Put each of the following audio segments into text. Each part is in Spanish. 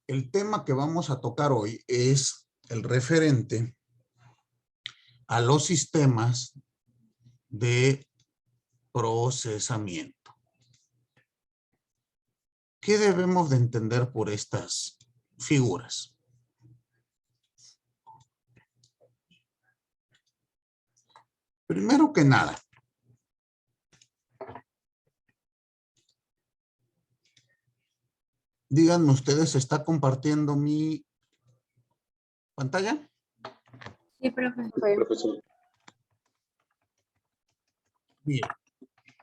el tema que vamos a tocar hoy es el referente a los sistemas de procesamiento. ¿Qué debemos de entender por estas figuras? Primero que nada, díganme ustedes, ¿se está compartiendo mi pantalla? Sí, profe. Profesor. Bien,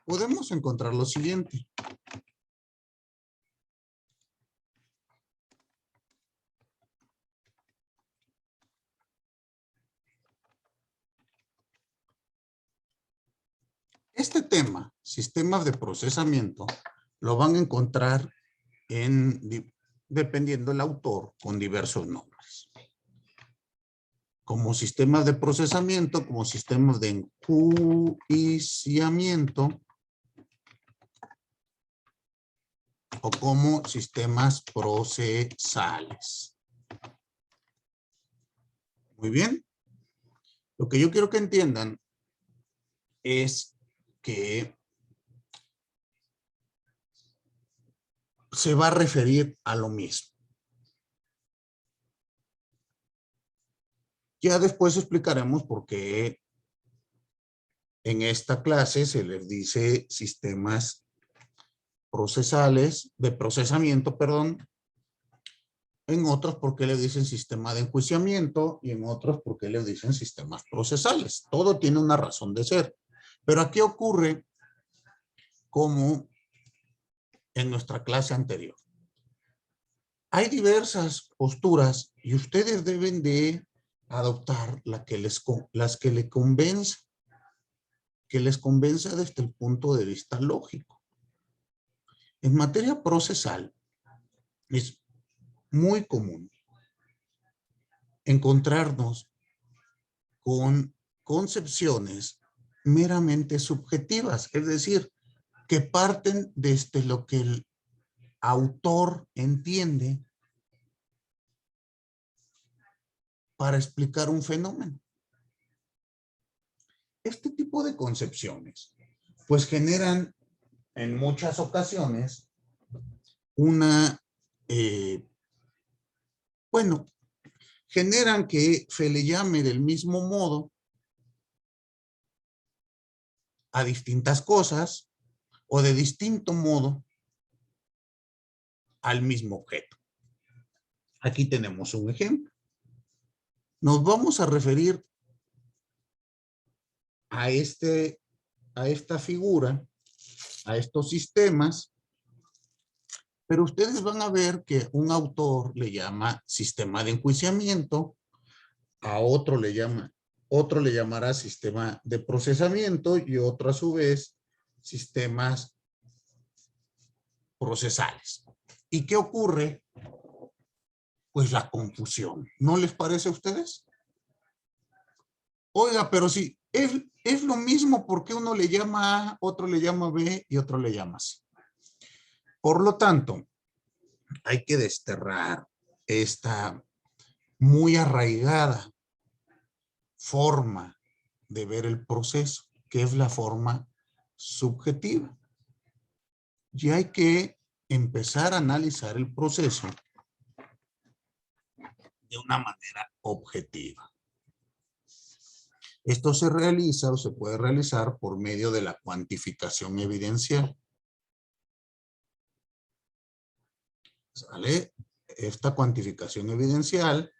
podemos encontrar lo siguiente. Este tema, sistemas de procesamiento, lo van a encontrar dependiendo del autor, con diversos nombres. Como sistemas de procesamiento, como sistemas de enjuiciamiento o como sistemas procesales. Muy bien. Lo que yo quiero que entiendan es que se va a referir a lo mismo. Ya después explicaremos por qué en esta clase se les dice sistemas procesales, de procesamiento, perdón. En otros por qué le dicen sistema de enjuiciamiento y en otros por qué le dicen sistemas procesales. Todo tiene una razón de ser. Pero aquí ocurre como en nuestra clase anterior. Hay diversas posturas y ustedes deben de adoptar las que les convenza desde el punto de vista lógico. En materia procesal es muy común encontrarnos con concepciones meramente subjetivas, es decir, que parten desde lo que el autor entiende para explicar un fenómeno. Este tipo de concepciones pues generan en muchas ocasiones generan que se le llame del mismo modo a distintas cosas o de distinto modo al mismo objeto. Aquí tenemos un ejemplo. Nos vamos a referir a esta figura, a estos sistemas, pero ustedes van a ver que un autor le llama sistema de enjuiciamiento, a otro le llamará sistema de procesamiento y otro a su vez sistemas procesales. ¿Y qué ocurre? Pues la confusión. ¿No les parece a ustedes? Oiga, pero si es lo mismo, ¿por qué uno le llama A, otro le llama B y otro le llama C? Por lo tanto, hay que desterrar esta muy arraigada forma de ver el proceso, que es la forma subjetiva. Y hay que empezar a analizar el proceso de una manera objetiva. Esto se realiza o se puede realizar por medio de la cuantificación evidencial. ¿Sale? Esta cuantificación evidencial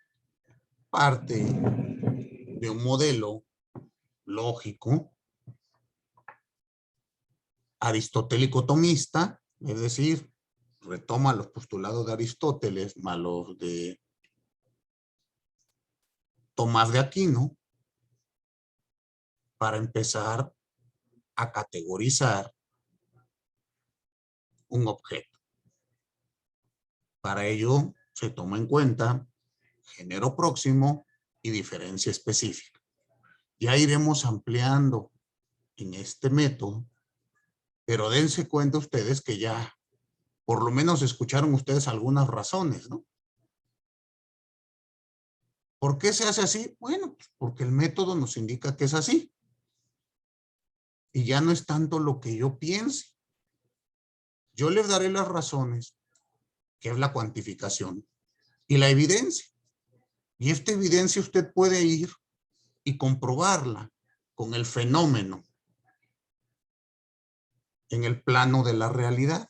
parte de un modelo lógico aristotélico tomista, es decir, retoma los postulados de Aristóteles más los de Tomás de Aquino para empezar a categorizar un objeto. Para ello se toma en cuenta género próximo y diferencia específica. Ya iremos ampliando en este método, pero dense cuenta ustedes que ya por lo menos escucharon ustedes algunas razones, ¿no? ¿Por qué se hace así? Bueno, pues porque el método nos indica que es así. Y ya no es tanto lo que yo piense. Yo les daré las razones, que es la cuantificación, y la evidencia. Y esta evidencia usted puede ir y comprobarla con el fenómeno en el plano de la realidad.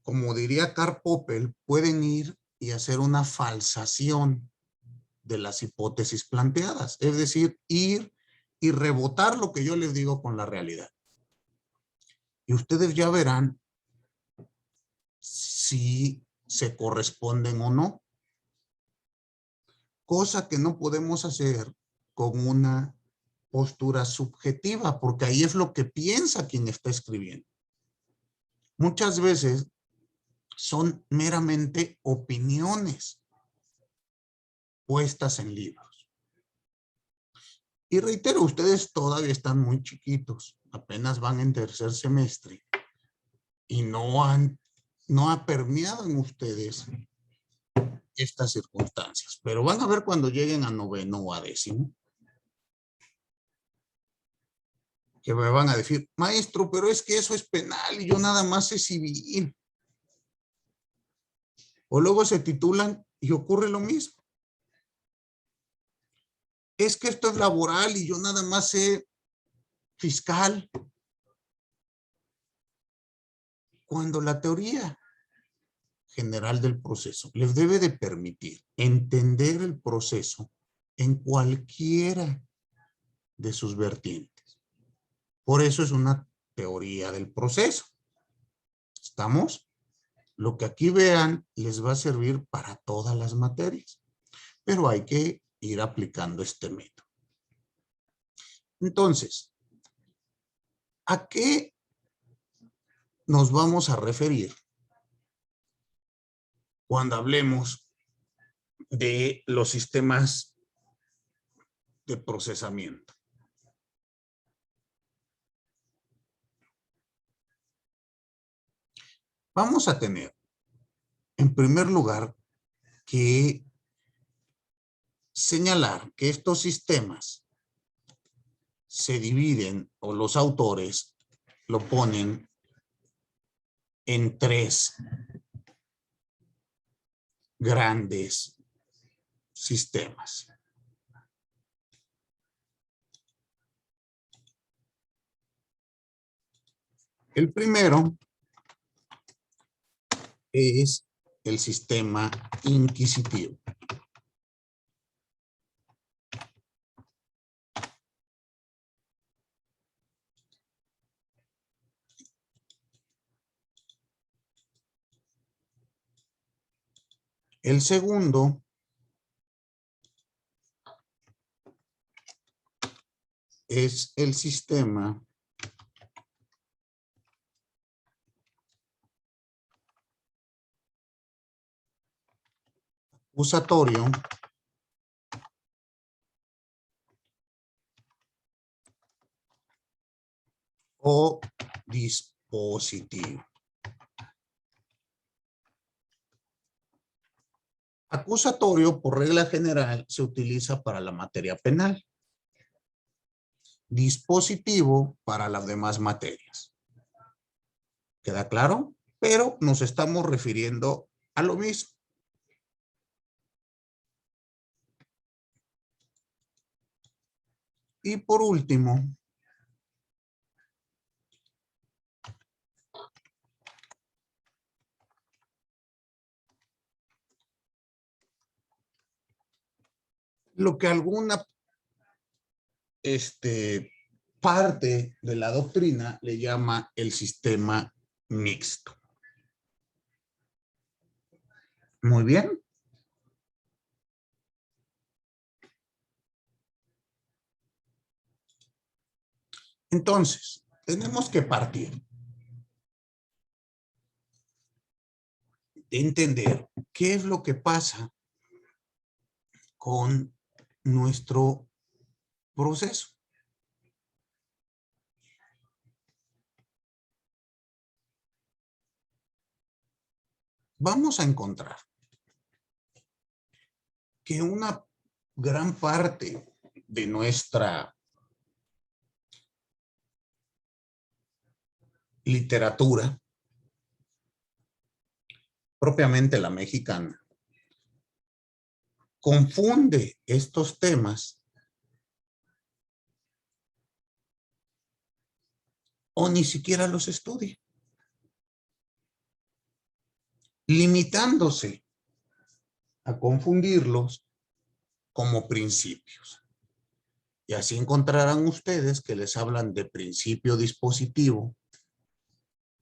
Como diría Karl Popper, pueden ir y hacer una falsación de las hipótesis planteadas, es decir, ir y rebotar lo que yo les digo con la realidad. Y ustedes ya verán si se corresponden o no, cosa que no podemos hacer con una postura subjetiva, porque ahí es lo que piensa quien está escribiendo. Muchas veces son meramente opiniones puestas en libros. Y reitero, ustedes todavía están muy chiquitos, apenas van en tercer semestre y no ha permeado en ustedes estas circunstancias, pero van a ver cuando lleguen a noveno o a décimo, que me van a decir, maestro, pero es que eso es penal y yo nada más sé civil. O luego se titulan y ocurre lo mismo. Es que esto es laboral y yo nada más sé fiscal. Cuando la teoría general del proceso les debe de permitir entender el proceso en cualquiera de sus vertientes. Por eso es una teoría del proceso. ¿Estamos? Lo que aquí vean les va a servir para todas las materias, pero hay que ir aplicando este método. Entonces, ¿a qué nos vamos a referir cuando hablemos de los sistemas de procesamiento? Vamos a tener, en primer lugar, que señalar que estos sistemas se dividen, o los autores lo ponen en tres grandes sistemas. El primero es el sistema inquisitivo. El segundo es el sistema acusatorio o dispositivo. Acusatorio, por regla general, se utiliza para la materia penal. Dispositivo para las demás materias. ¿Queda claro? Pero nos estamos refiriendo a lo mismo. Y por último, lo que alguna parte de la doctrina le llama el sistema mixto. Muy bien. Entonces, tenemos que partir de entender qué es lo que pasa con nuestro proceso. Vamos a encontrar que una gran parte de nuestra literatura, propiamente la mexicana, confunde estos temas o ni siquiera los estudia, limitándose a confundirlos como principios. Y así encontrarán ustedes que les hablan de principio dispositivo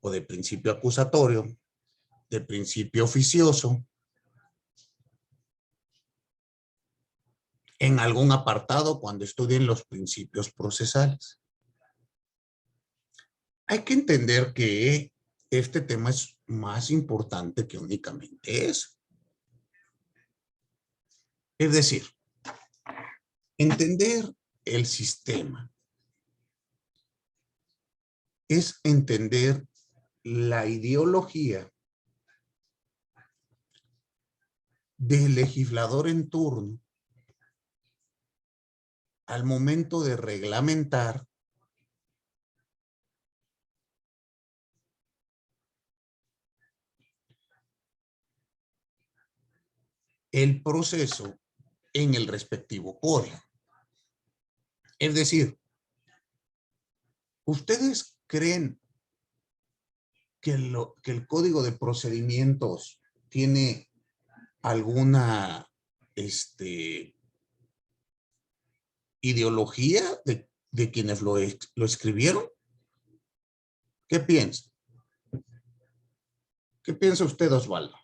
o de principio acusatorio, de principio oficioso, en algún apartado cuando estudien los principios procesales. Hay que entender que este tema es más importante que únicamente eso. Es decir, entender el sistema es entender la ideología del legislador en turno al momento de reglamentar el proceso en el respectivo código. Es decir, ¿ustedes creen que el código de procedimientos tiene alguna ideología de quienes lo escribieron? ¿Qué piensa? ¿Qué piensa usted, Osvaldo?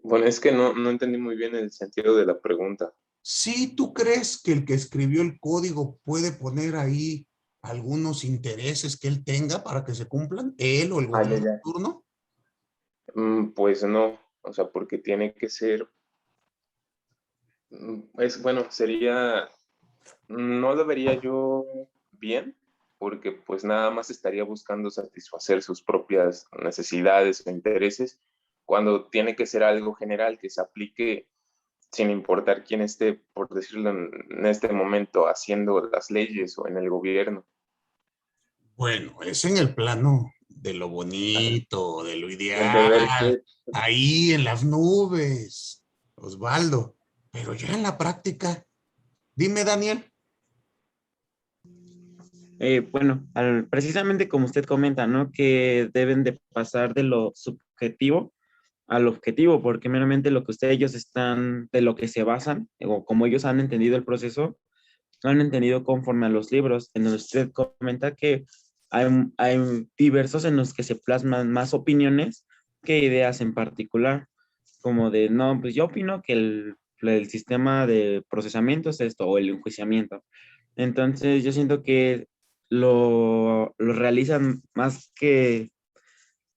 Bueno, es que no entendí muy bien el sentido de la pregunta. Si tú crees que el que escribió el código puede poner ahí algunos intereses que él tenga para que se cumplan, él o el Ya, gobierno de ya. turno. Pues no, o sea, porque tiene que ser, bueno, sería, no lo vería yo bien, porque pues nada más estaría buscando satisfacer sus propias necesidades o intereses, cuando tiene que ser algo general que se aplique sin importar quién esté, por decirlo en este momento, haciendo las leyes o en el gobierno. Bueno, es en el plano de lo bonito, de lo El deber ideal, ser. ahí en las nubes, Osvaldo. Pero ya en la práctica, dime, Daniel. Bueno, precisamente como usted comenta, ¿no? Que deben de pasar de lo subjetivo al objetivo, porque meramente lo que ellos están, de lo que se basan, o como ellos han entendido el proceso, lo han entendido conforme a los libros, en donde usted comenta que hay diversos en los que se plasman más opiniones que ideas en particular, como de, no, pues yo opino que el sistema de procesamiento es esto, o el enjuiciamiento. Entonces yo siento que lo realizan más que,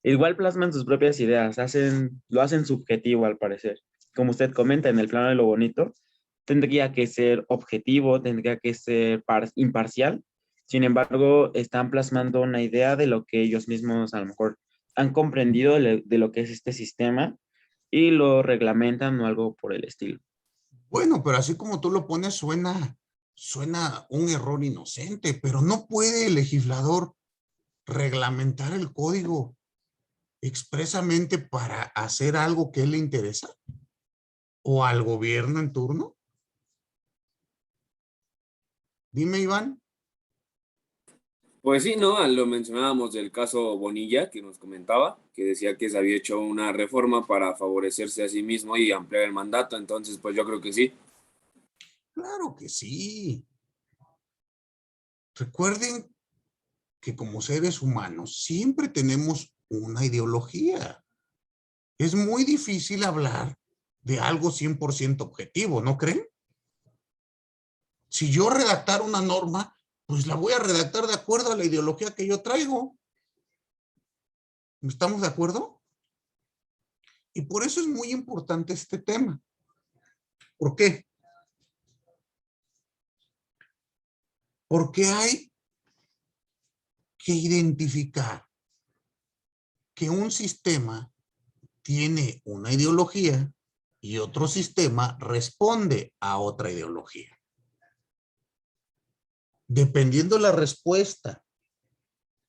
igual plasman sus propias ideas, lo hacen subjetivo al parecer. Como usted comenta, en el plano de lo bonito, tendría que ser objetivo, tendría que ser imparcial. Sin embargo, están plasmando una idea de lo que ellos mismos a lo mejor han comprendido de lo que es este sistema y lo reglamentan o algo por el estilo. Bueno, pero así como tú lo pones, suena un error inocente, pero no puede el legislador reglamentar el código expresamente para hacer algo que a él le interesa o al gobierno en turno. Dime, Iván. Pues sí, ¿no? Lo mencionábamos del caso Bonilla, que nos comentaba, que decía que se había hecho una reforma para favorecerse a sí mismo y ampliar el mandato, entonces pues yo creo que sí. Claro que sí. Recuerden que como seres humanos siempre tenemos una ideología. Es muy difícil hablar de algo 100% objetivo, ¿no creen? Si yo redactar una norma, pues la voy a redactar de acuerdo a la ideología que yo traigo. ¿Estamos de acuerdo? Y por eso es muy importante este tema. ¿Por qué? Porque hay que identificar que un sistema tiene una ideología y otro sistema responde a otra ideología. Dependiendo la respuesta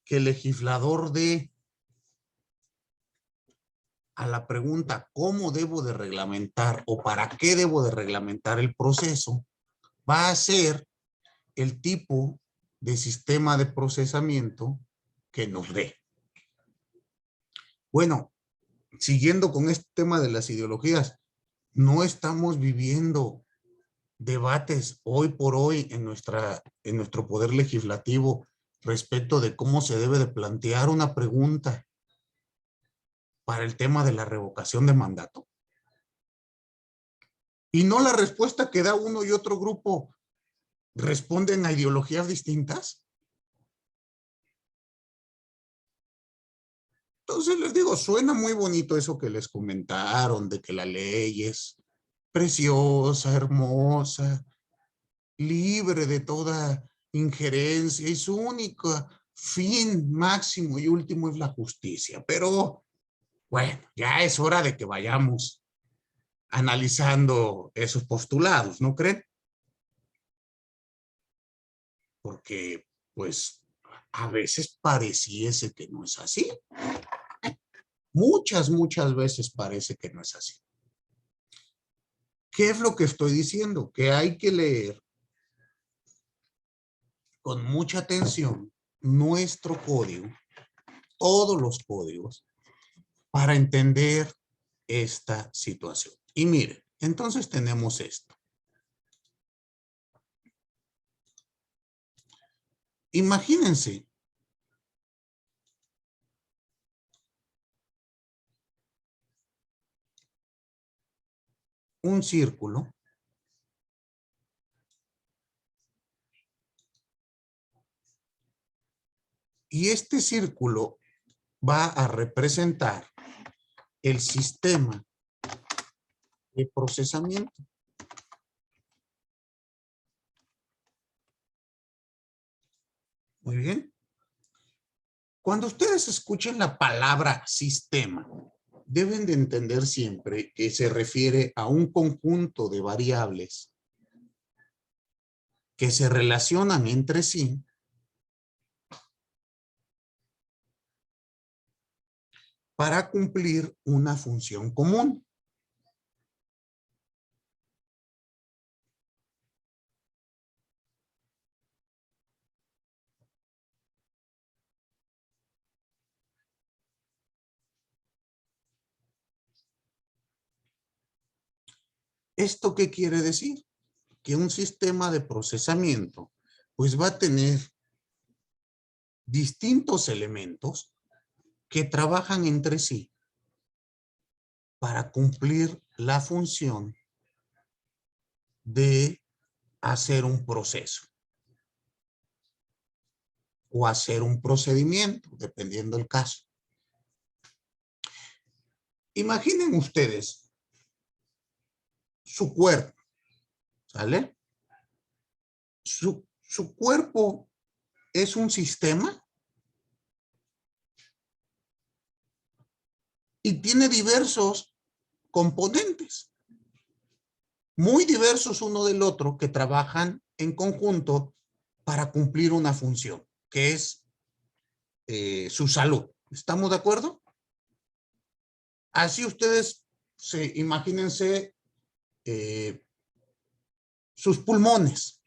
que el legislador dé a la pregunta ¿cómo debo de reglamentar o para qué debo de reglamentar el proceso? Va a ser el tipo de sistema de procesamiento que nos dé. Bueno, siguiendo con este tema de las ideologías, no estamos viviendo debates hoy por hoy en nuestro poder legislativo respecto de cómo se debe de plantear una pregunta para el tema de la revocación de mandato. Y no la respuesta que da uno y otro grupo responden a ideologías distintas. Entonces les digo, suena muy bonito eso que les comentaron de que la ley es preciosa, hermosa, libre de toda injerencia y su único fin máximo y último es la justicia. Pero bueno, ya es hora de que vayamos analizando esos postulados, ¿no creen? Porque pues a veces pareciese que no es así. Muchas veces parece que no es así. ¿Qué es lo que estoy diciendo? Que hay que leer con mucha atención nuestro código, todos los códigos, para entender esta situación. Y miren, entonces tenemos esto. Imagínense un círculo y este círculo va a representar el sistema de procesamiento. Muy bien. Cuando ustedes escuchen la palabra sistema, deben de entender siempre que se refiere a un conjunto de variables que se relacionan entre sí para cumplir una función común. ¿Esto qué quiere decir? Que un sistema de procesamiento pues va a tener distintos elementos que trabajan entre sí para cumplir la función de hacer un proceso o hacer un procedimiento, dependiendo del caso. Imaginen ustedes su cuerpo, ¿sale? Su cuerpo es un sistema y tiene diversos componentes, muy diversos uno del otro, que trabajan en conjunto para cumplir una función, que es su salud. ¿Estamos de acuerdo? Así ustedes imagínense sus pulmones.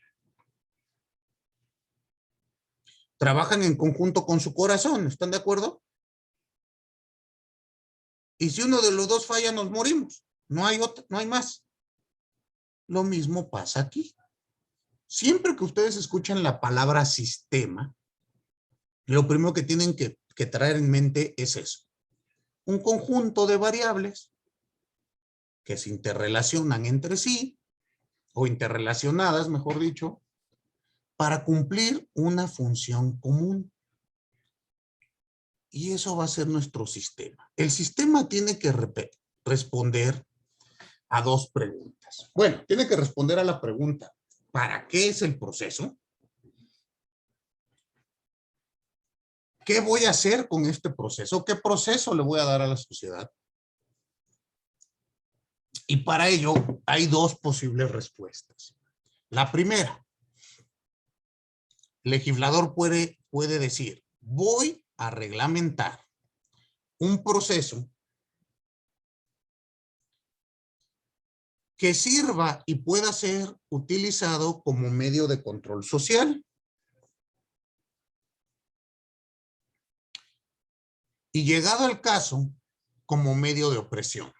Trabajan en conjunto con su corazón, ¿están de acuerdo? Y si uno de los dos falla, nos morimos. No hay otro, no hay más. Lo mismo pasa aquí. Siempre que ustedes escuchan la palabra sistema, lo primero que tienen que traer en mente es eso. Un conjunto de variables que se interrelacionan entre sí, o interrelacionadas, mejor dicho, para cumplir una función común. Y eso va a ser nuestro sistema. El sistema tiene que responder a dos preguntas. Bueno, tiene que responder a la pregunta, ¿para qué es el proceso? ¿Qué voy a hacer con este proceso? ¿Qué proceso le voy a dar a la sociedad? Y para ello hay dos posibles respuestas. La primera, el legislador puede decir, voy a reglamentar un proceso que sirva y pueda ser utilizado como medio de control social. Y llegado al caso, como medio de opresión.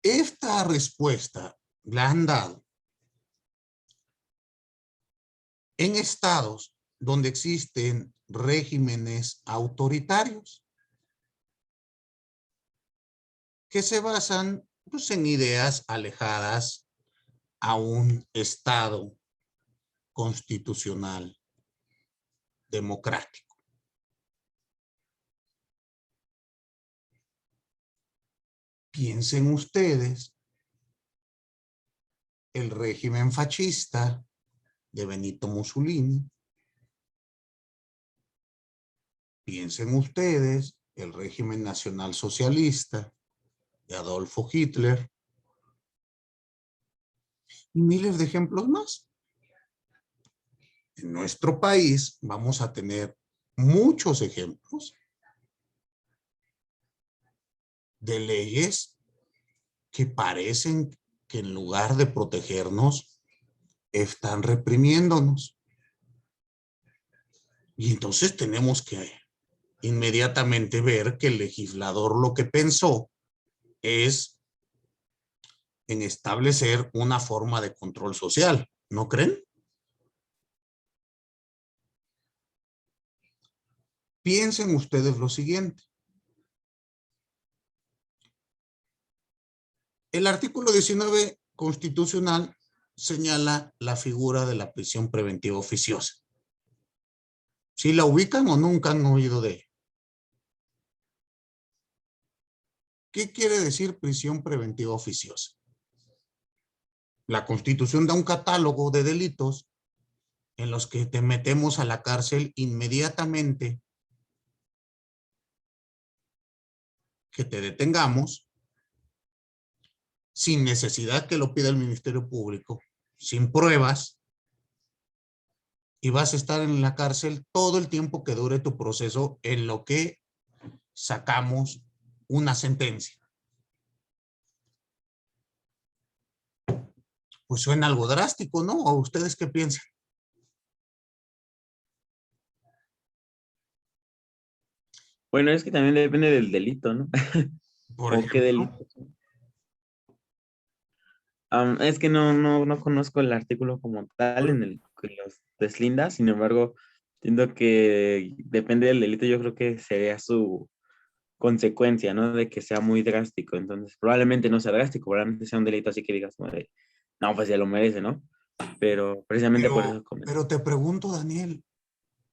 Esta respuesta la han dado en estados donde existen regímenes autoritarios que se basan pues, en ideas alejadas a un estado constitucional democrático. Piensen ustedes el régimen fascista de Benito Mussolini. Piensen ustedes el régimen nacionalsocialista de Adolfo Hitler. Y miles de ejemplos más. En nuestro país vamos a tener muchos ejemplos de leyes que parecen que en lugar de protegernos, están reprimiéndonos. Y entonces tenemos que inmediatamente ver que el legislador lo que pensó es en establecer una forma de control social, ¿no creen? Piensen ustedes lo siguiente. El artículo 19 constitucional señala la figura de la prisión preventiva oficiosa. ¿Sí la ubican o nunca han oído de ella? ¿Qué quiere decir prisión preventiva oficiosa? La Constitución da un catálogo de delitos en los que te metemos a la cárcel inmediatamente que te detengamos, sin necesidad que lo pida el Ministerio Público, sin pruebas, y vas a estar en la cárcel todo el tiempo que dure tu proceso en lo que sacamos una sentencia. Pues suena algo drástico, ¿no? ¿O ustedes qué piensan? Bueno, es que también depende del delito, ¿no? Por ¿O ejemplo, qué delito? Es que no conozco el artículo como tal en el que los deslinda, sin embargo, entiendo que depende del delito, yo creo que sería su consecuencia, ¿no? De que sea muy drástico, entonces probablemente no sea drástico, probablemente sea un delito así que digas, como de, no, pues ya lo merece, ¿no? Pero precisamente por eso comento. pero te pregunto, Daniel,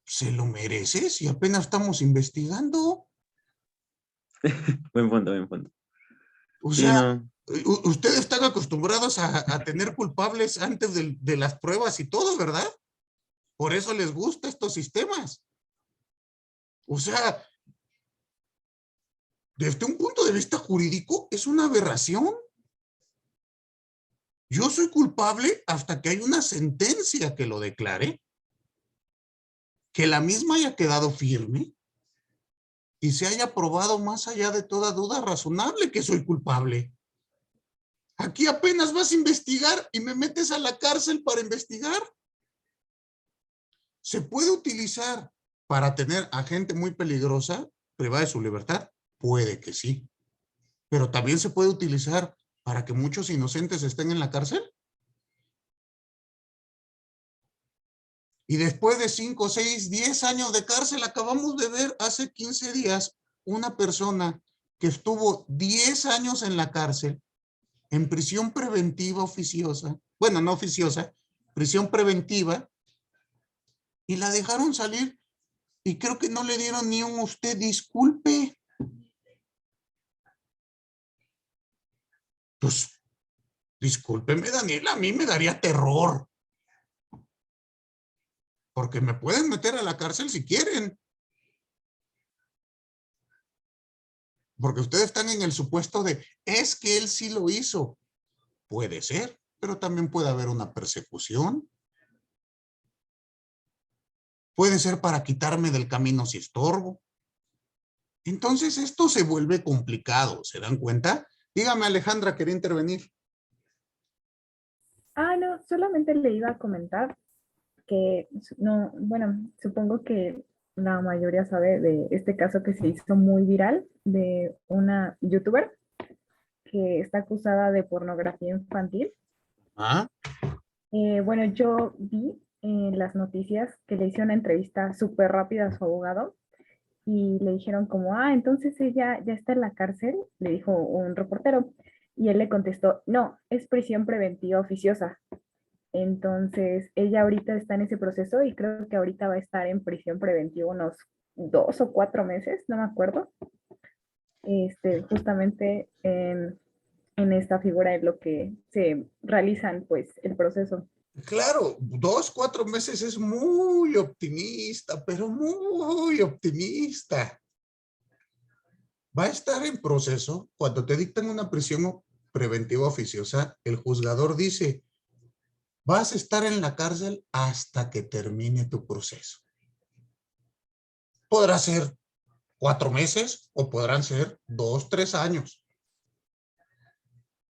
¿se lo merece si apenas estamos investigando? Buen punto, buen punto. O Sí, sea, no. ustedes están acostumbrados a tener culpables antes de las pruebas y todo, ¿verdad? Por eso les gustan estos sistemas. O sea, desde un punto de vista jurídico, es una aberración. Yo soy culpable hasta que hay una sentencia que lo declare, que la misma haya quedado firme y se haya probado más allá de toda duda razonable que soy culpable. Aquí apenas vas a investigar y me metes a la cárcel para investigar. ¿Se puede utilizar para tener a gente muy peligrosa privada de su libertad? Puede que sí. Pero también se puede utilizar para que muchos inocentes estén en la cárcel. Y después de 5, 6, 10 años de cárcel, acabamos de ver hace 15 días una persona que estuvo 10 años en la cárcel, en prisión preventiva oficiosa, bueno, no oficiosa, prisión preventiva, y la dejaron salir y creo que no le dieron ni un usted disculpe. Pues, discúlpeme, Daniel, a mí me daría terror. Porque me pueden meter a la cárcel si quieren, Porque ustedes están en el supuesto de, es que él sí lo hizo. Puede ser, pero también puede haber una persecución. Puede ser para quitarme del camino si estorbo. Entonces esto se vuelve complicado, ¿se dan cuenta? Dígame, Alejandra, quería intervenir. No, solamente le iba a comentar que, no, bueno, supongo que la mayoría sabe de este caso que se hizo muy viral de una youtuber que está acusada de pornografía infantil. ¿Ah? Bueno, yo vi en las noticias que le hizo una entrevista súper rápida a su abogado y le dijeron como, entonces ella ya está en la cárcel, le dijo un reportero, y él le contestó, no, es prisión preventiva oficiosa. Entonces, ella ahorita está en ese proceso y creo que ahorita va a estar en prisión preventiva unos 2 o 4 meses, no me acuerdo. Justamente en esta figura es lo que se realizan, pues, el proceso. Claro, 2, 4 meses es muy optimista, pero muy optimista. Va a estar en proceso. Cuando te dictan una prisión preventiva oficiosa, el juzgador dice, vas a estar en la cárcel hasta que termine tu proceso. Podrá ser 4 meses o podrán ser 2, 3 años.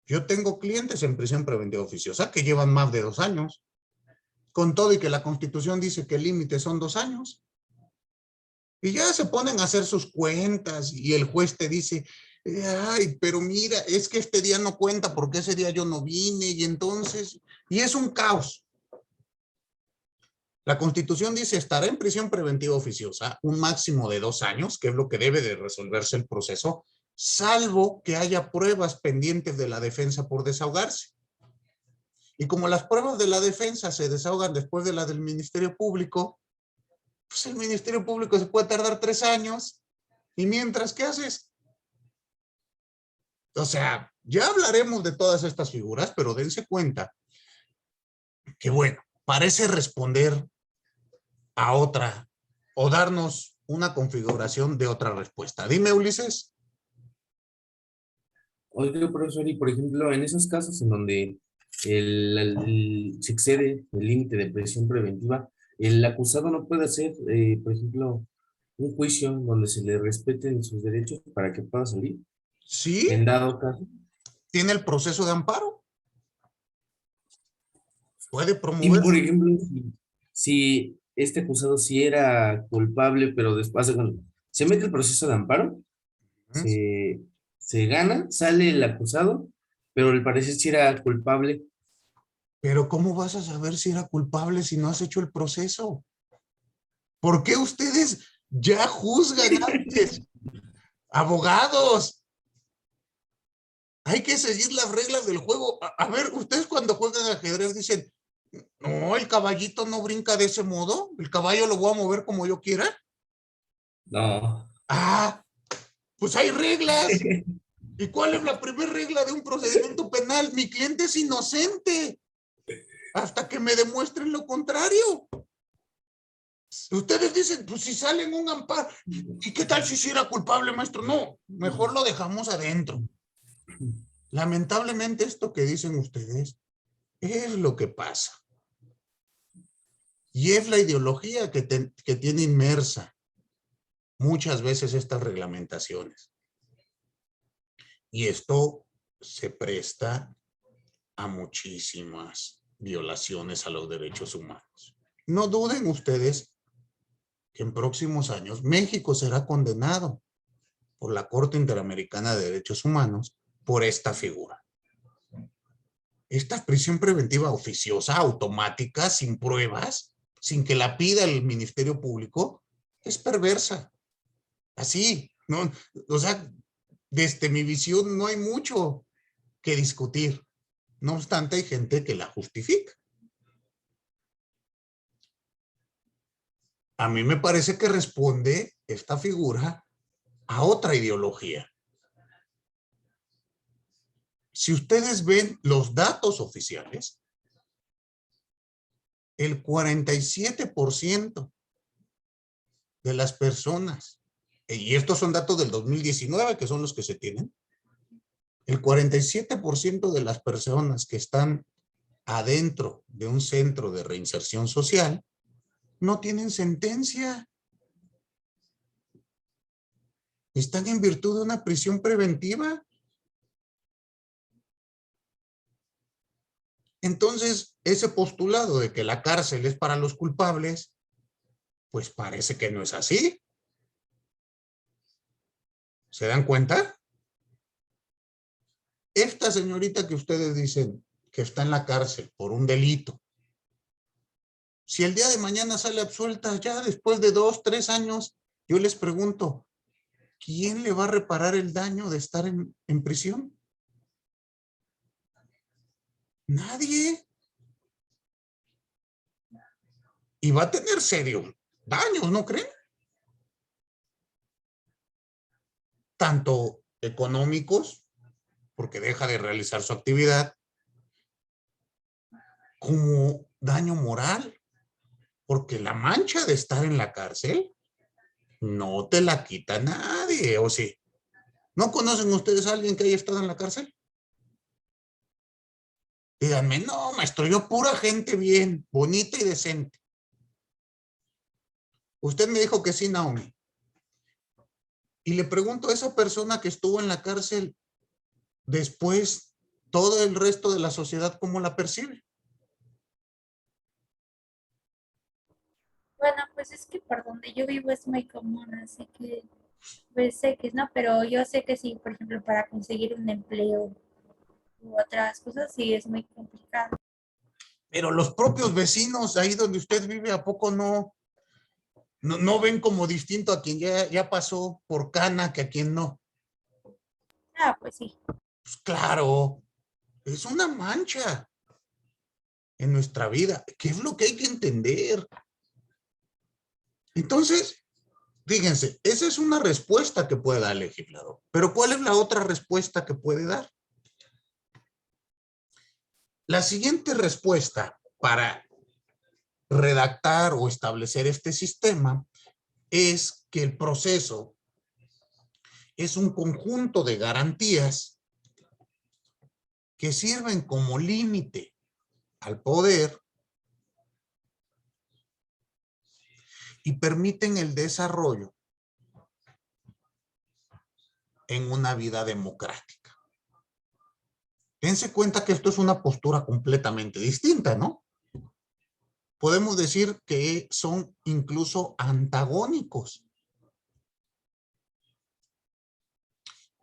Yo tengo clientes en prisión preventiva oficiosa que llevan más de 2 años. Con todo y que la Constitución dice que el límite son 2 años. Y ya se ponen a hacer sus cuentas y el juez te dice, ay, pero mira, es que este día no cuenta porque ese día yo no vine y entonces, y es un caos. La Constitución dice estará en prisión preventiva oficiosa un máximo de 2 años, que es lo que debe de resolverse el proceso, salvo que haya pruebas pendientes de la defensa por desahogarse. Y como las pruebas de la defensa se desahogan después de las del Ministerio Público, pues el Ministerio Público se puede tardar 3 años. Y mientras, ¿qué haces? O sea, ya hablaremos de todas estas figuras, pero dense cuenta que, bueno, parece responder a otra o darnos una configuración de otra respuesta. Dime, Ulises. Oiga, profesor, y por ejemplo, en esos casos en donde se excede el límite de prisión preventiva, el acusado no puede hacer, por ejemplo, un juicio donde se le respeten sus derechos para que pueda salir, Sí, en dado caso. tiene el proceso de amparo. Puede Y promover. por ejemplo, si este acusado sí era culpable, pero después, cuando se mete el proceso de amparo, se gana, sale el acusado, pero al parecer sí era culpable. Pero ¿cómo vas a saber si era culpable si no has hecho el proceso? ¿Por qué ustedes ya juzgan antes? Abogados. Hay que seguir las reglas del juego. A ver, ustedes cuando juegan ajedrez dicen, no, el caballito no brinca de ese modo. El caballo lo voy a mover como yo quiera. No. Pues hay reglas. ¿Y cuál es la primera regla de un procedimiento penal? Mi cliente es inocente. Hasta que me demuestren lo contrario. Ustedes dicen, pues si salen un amparo, ¿y qué tal si era culpable, maestro? No, mejor lo dejamos adentro. Lamentablemente esto que dicen ustedes es lo que pasa. Y es la ideología que tiene inmersa muchas veces estas reglamentaciones. Y esto se presta a muchísimas violaciones a los derechos humanos. No duden ustedes que en próximos años México será condenado por la Corte Interamericana de Derechos Humanos por esta figura. Esta prisión preventiva oficiosa, automática, sin pruebas, sin que la pida el Ministerio Público, es perversa. Así, ¿no? O sea, desde mi visión no hay mucho que discutir. No obstante, hay gente que la justifica. A mí me parece que responde esta figura a otra ideología. Si ustedes ven los datos oficiales, el 47% de las personas y estos son datos del 2019, que son los que se tienen, el 47% de las personas que están adentro de un centro de reinserción social no tienen sentencia. Están en virtud de una prisión preventiva. Entonces, ese postulado de que la cárcel es para los culpables, pues parece que no es así. ¿Se dan cuenta? Esta señorita que ustedes dicen que está en la cárcel por un delito, si el día de mañana sale absuelta, ya después de 2, 3 años, yo les pregunto, ¿quién le va a reparar el daño de estar en prisión? Nadie. Y va a tener serios daños, ¿no creen? Tanto económicos, porque deja de realizar su actividad, como daño moral, porque la mancha de estar en la cárcel no te la quita nadie, ¿o sí? ¿No conocen ustedes a alguien que haya estado en la cárcel? Díganme, no, maestro, yo pura gente bien, bonita y decente. Usted me dijo que sí, Naomi. Y le pregunto a esa persona que estuvo en la cárcel, después, todo el resto de la sociedad, ¿cómo la percibe? Bueno, pues es que por donde yo vivo es muy común, así que pues sé que no, pero yo sé que sí, por ejemplo, para conseguir un empleo u otras cosas sí es muy complicado. Pero los propios vecinos ahí donde usted vive, ¿a poco no ven como distinto a quien ya pasó por cana que a quien no? Ah, pues sí. Pues claro, es una mancha en nuestra vida. ¿Qué es lo que hay que entender? Entonces, fíjense, esa es una respuesta que puede dar el legislador. Pero ¿cuál es la otra respuesta que puede dar? La siguiente respuesta para redactar o establecer este sistema es que el proceso es un conjunto de garantías que sirven como límite al poder y permiten el desarrollo en una vida democrática. Dense cuenta que esto es una postura completamente distinta, ¿no? Podemos decir que son incluso antagónicos.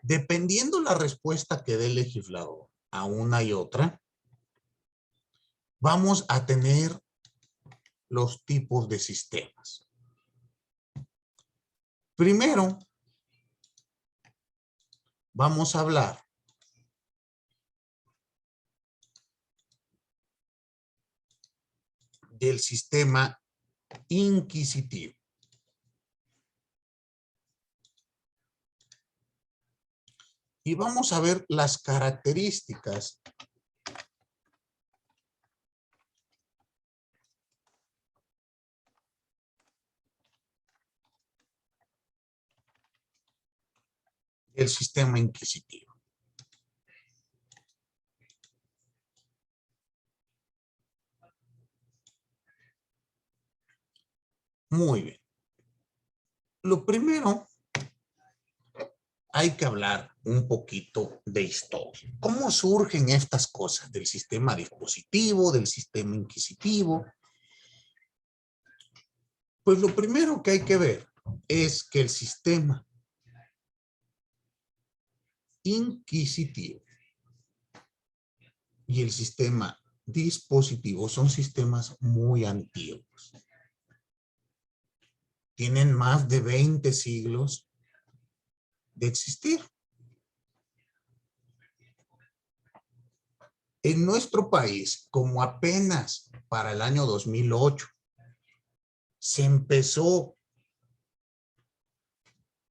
Dependiendo la respuesta que dé el legislador a una y otra, vamos a tener los tipos de sistemas. Primero, vamos a hablar del sistema inquisitivo. Y vamos a ver las características del sistema inquisitivo. Muy bien. Lo primero, hay que hablar un poquito de historia. ¿Cómo surgen estas cosas del sistema dispositivo, del sistema inquisitivo? Pues lo primero que hay que ver es que el sistema inquisitivo y el sistema dispositivo son sistemas muy antiguos. Tienen más de 20 siglos de existir. En nuestro país, como apenas para el año 2008, se empezó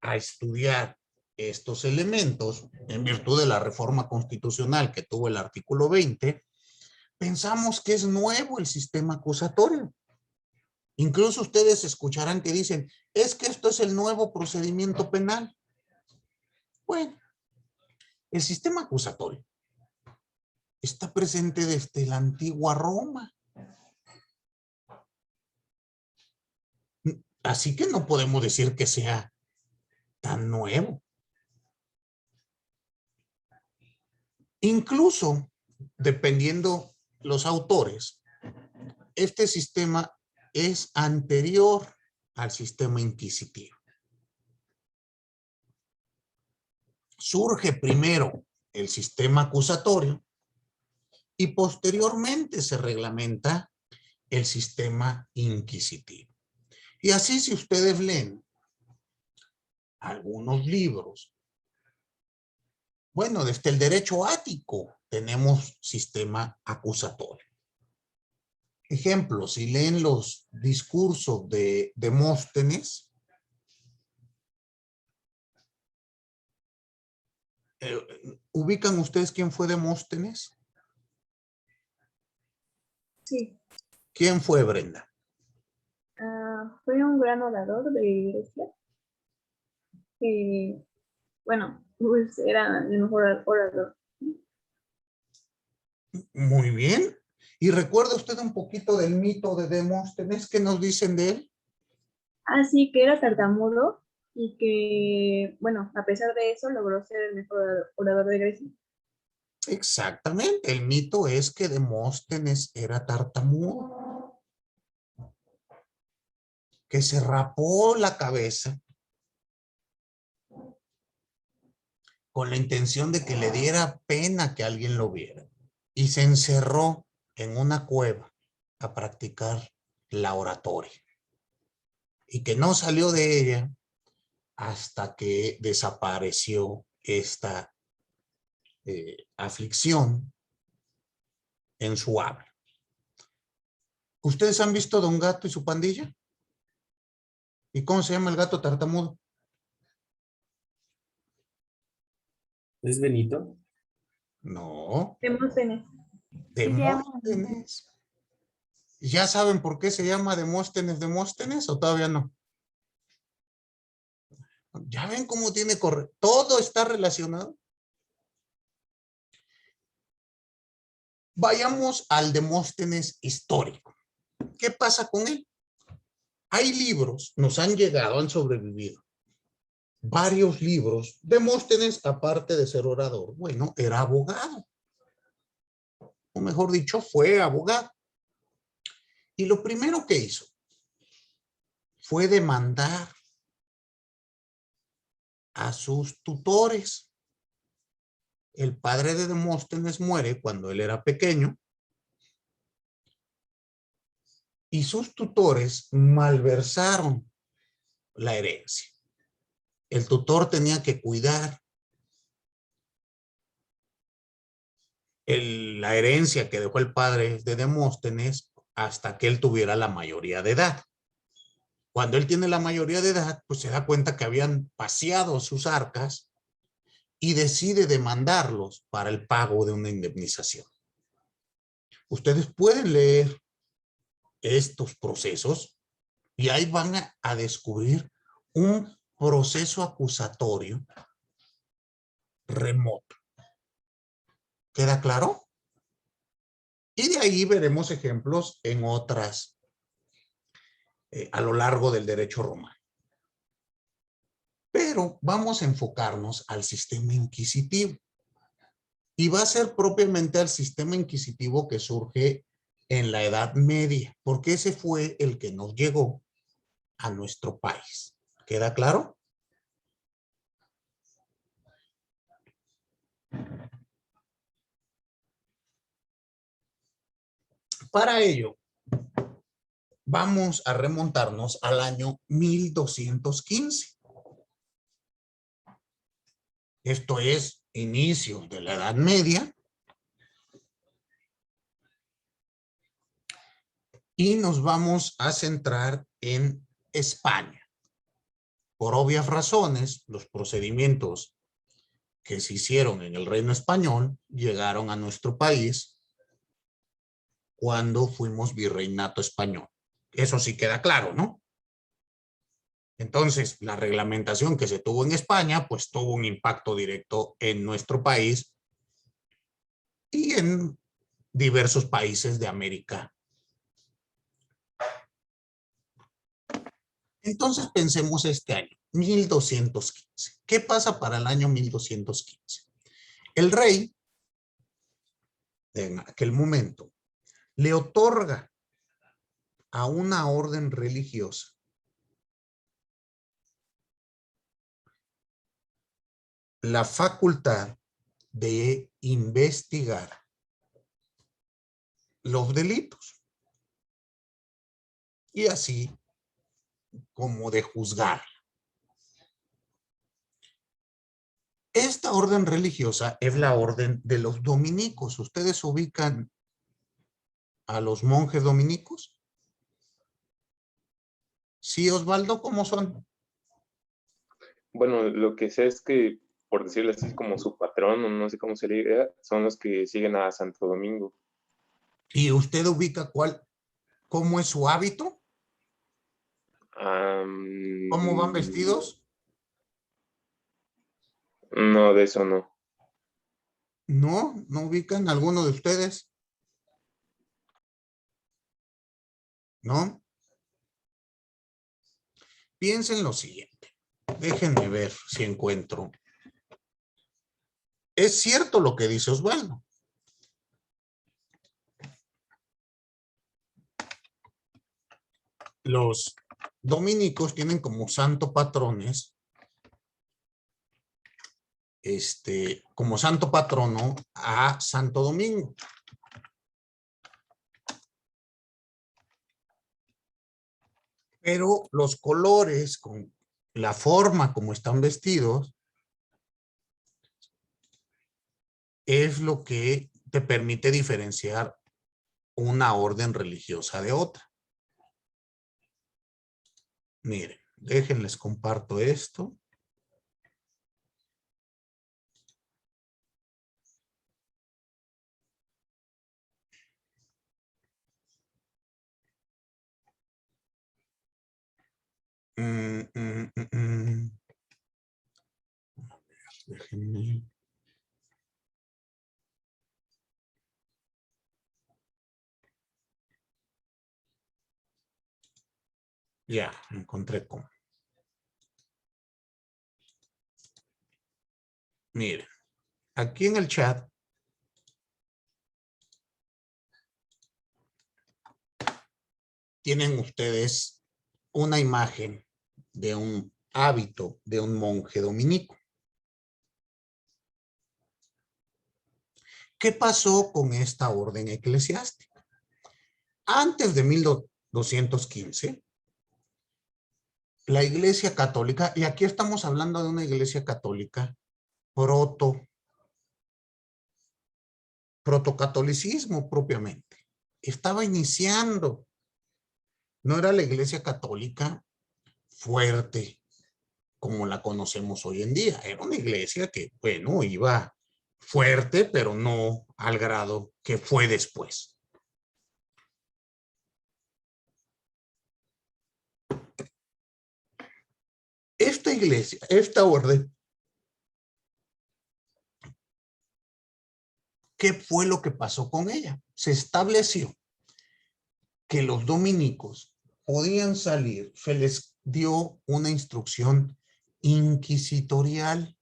a estudiar estos elementos en virtud de la reforma constitucional que tuvo el artículo 20, pensamos que es nuevo el sistema acusatorio. Incluso ustedes escucharán que dicen, es que esto es el nuevo procedimiento penal. Bueno, el sistema acusatorio está presente desde la antigua Roma. Así que no podemos decir que sea tan nuevo. Incluso, dependiendo los autores, este sistema es anterior al sistema inquisitivo. Surge primero el sistema acusatorio y posteriormente se reglamenta el sistema inquisitivo. Y así, si ustedes leen algunos libros, bueno, desde el derecho ático tenemos sistema acusatorio. Ejemplo, si leen los discursos de Demóstenes, ¿ubican ustedes quién fue Demóstenes? Sí, ¿Quién fue, Brenda? fue un gran orador de Grecia. Bueno, pues era el mejor orador. Muy bien. ¿Y recuerda usted un poquito del mito de Demóstenes? ¿Qué nos dicen de él? Así que era tartamudo y que, bueno, a pesar de eso logró ser el mejor orador de Grecia. Exactamente. El mito es que Demóstenes era tartamudo, que se rapó la cabeza con la intención de que le diera pena que alguien lo viera y se encerró en una cueva a practicar la oratoria y que no salió de ella hasta que desapareció esta aflicción en su habla. ¿Ustedes han visto Don Gato y su pandilla? ¿Y cómo se llama el gato tartamudo? ¿Es Benito? No, Demóstenes. Demóstenes. ¿Ya saben por qué se llama Demóstenes o todavía no? ¿Ya ven cómo tiene correcto? Todo está relacionado. Vayamos al Demóstenes histórico. ¿Qué pasa con él? Hay libros, nos han llegado, han sobrevivido. Varios libros. Demóstenes, aparte de ser orador, bueno, era abogado. O mejor dicho, fue abogado. Y lo primero que hizo fue demandar a sus tutores. El padre de Demóstenes muere cuando él era pequeño y sus tutores malversaron la herencia. El tutor tenía que cuidar la herencia que dejó el padre de Demóstenes hasta que él tuviera la mayoría de edad. Cuando él tiene la mayoría de edad, pues se da cuenta que habían paseado sus arcas y decide demandarlos para el pago de una indemnización. Ustedes pueden leer estos procesos y ahí van a descubrir un proceso acusatorio remoto. ¿Queda claro? Y de ahí veremos ejemplos en otras a lo largo del derecho romano. Pero vamos a enfocarnos al sistema inquisitivo. Y va a ser propiamente al sistema inquisitivo que surge en la Edad Media, porque ese fue el que nos llegó a nuestro país. ¿Queda claro? Para ello, vamos a remontarnos al año 1215. Esto es inicio de la Edad Media. Y nos vamos a centrar en España. Por obvias razones, los procedimientos que se hicieron en el Reino Español llegaron a nuestro país cuando fuimos virreinato español. Eso sí queda claro, ¿no? Entonces, la reglamentación que se tuvo en España, pues tuvo un impacto directo en nuestro país y en diversos países de América. Entonces, pensemos este año, 1215. ¿Qué pasa para el año 1215? El rey, en aquel momento, le otorga a una orden religiosa la facultad de investigar los delitos y así como de juzgar. Esta orden religiosa es la orden de los dominicos. ¿Ustedes ubican a los monjes dominicos? Sí, Osvaldo, ¿cómo son? Bueno, lo que sé es que, por decirlo así, como su patrón, o no sé cómo se le diga, son los que siguen a Santo Domingo. ¿Y usted ubica cómo es su hábito? ¿Cómo van vestidos? No, de eso no. ¿No? ¿No ubican alguno de ustedes? ¿No? Piensen lo siguiente. Déjenme ver si encuentro. Es cierto lo que dice Osvaldo. Los dominicos tienen como santo patrones, como santo patrono a Santo Domingo. Pero los colores, con la forma como están vestidos, es lo que te permite diferenciar una orden religiosa de otra. Miren, déjenles comparto esto. A ver, déjenme. Ya, encontré cómo. Miren, aquí en el chat tienen ustedes una imagen de un hábito de un monje dominico. ¿Qué pasó con esta orden eclesiástica? Antes de 1215, la Iglesia Católica, y aquí estamos hablando de una Iglesia Católica protocatolicismo propiamente, estaba iniciando. No era la Iglesia Católica fuerte como la conocemos hoy en día. Era una iglesia que, bueno, iba fuerte, pero no al grado que fue después. Esta iglesia, esta orden, ¿qué fue lo que pasó con ella? Se estableció que los dominicos podían salir, se les dio una instrucción inquisitorial.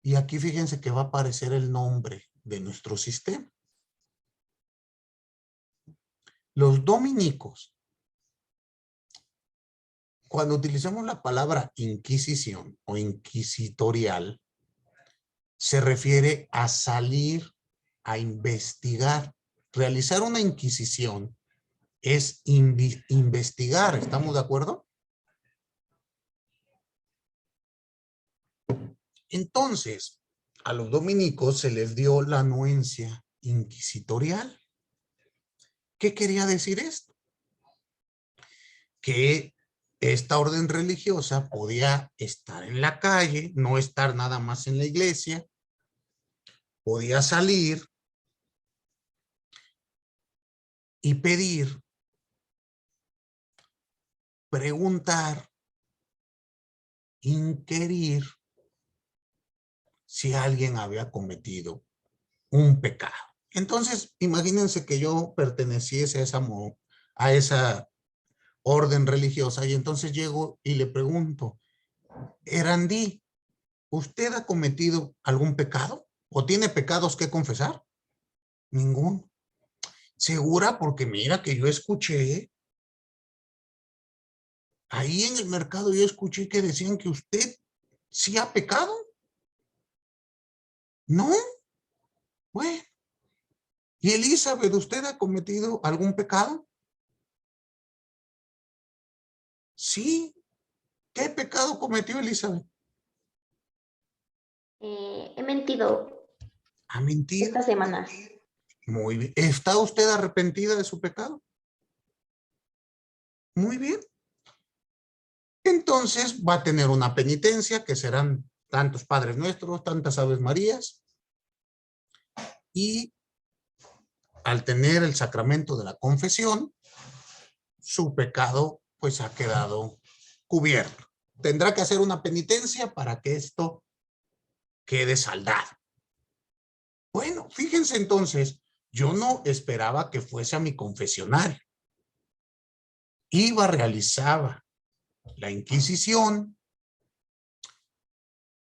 Y aquí fíjense que va a aparecer el nombre de nuestro sistema. Los dominicos, cuando utilizamos la palabra inquisición o inquisitorial, se refiere a salir a investigar. Realizar una inquisición es investigar, ¿estamos de acuerdo? Entonces, a los dominicos se les dio la anuencia inquisitorial. ¿Qué quería decir esto? Que esta orden religiosa podía estar en la calle, no estar nada más en la iglesia, podía salir y pedir preguntar, inquirir si alguien había cometido un pecado. Entonces, imagínense que yo perteneciese a esa orden religiosa y entonces llego y le pregunto, Erandi, ¿usted ha cometido algún pecado? ¿O tiene pecados que confesar? Ninguno. ¿Segura? Porque mira que yo escuché, ahí en el mercado yo escuché que decían que usted sí ha pecado. ¿No? Bueno. ¿Y Elizabeth, usted ha cometido algún pecado? Sí. ¿Qué pecado cometió Elizabeth? He mentido ¿Ha mentido? estas semanas. Muy bien. ¿Está usted arrepentida de su pecado? Muy bien. Entonces va a tener una penitencia que serán tantos Padres Nuestros, tantas Aves Marías. Y al tener el sacramento de la confesión, su pecado pues ha quedado cubierto. Tendrá que hacer una penitencia para que esto quede saldado. Bueno, fíjense entonces, yo no esperaba que fuese a mi confesionario. Iba, realizaba la Inquisición,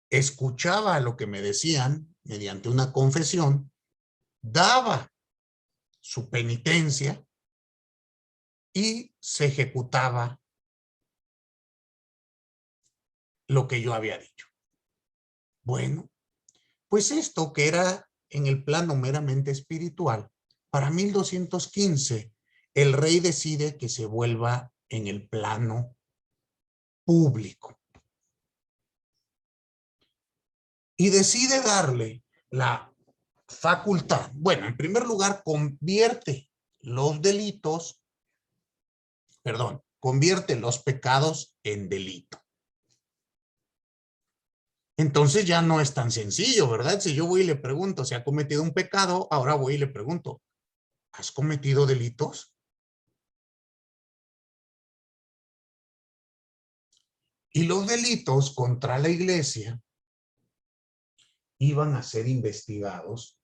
escuchaba lo que me decían mediante una confesión, daba su penitencia y se ejecutaba lo que yo había dicho. Bueno, pues esto que era en el plano meramente espiritual, para 1215 el rey decide que se vuelva en el plano público. Y decide darle la facultad. Bueno, en primer lugar, convierte los pecados en delito. Entonces ya no es tan sencillo, ¿verdad? Si yo voy y le pregunto si ha cometido un pecado, ahora voy y le pregunto, ¿has cometido delitos? Y los delitos contra la iglesia iban a ser investigados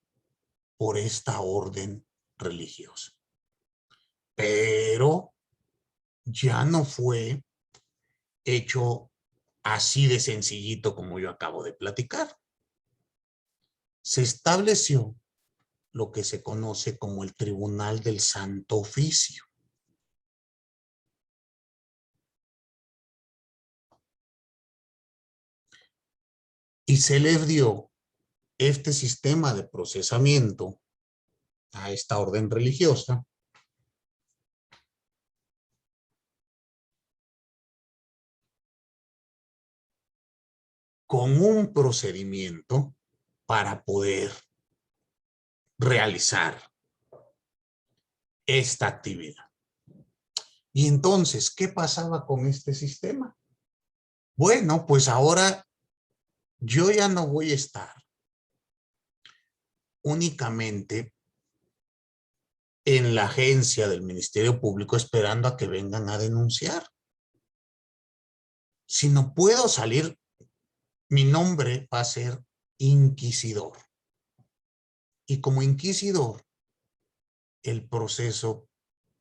por esta orden religiosa. Pero ya no fue hecho así de sencillito como yo acabo de platicar. Se estableció lo que se conoce como el Tribunal del Santo Oficio. Y se les dio este sistema de procesamiento a esta orden religiosa con un procedimiento para poder realizar esta actividad. Y entonces, ¿qué pasaba con este sistema? Bueno, pues ahora yo ya no voy a estar únicamente en la agencia del Ministerio Público esperando a que vengan a denunciar. Si no puedo salir, mi nombre va a ser inquisidor. Y como inquisidor, el proceso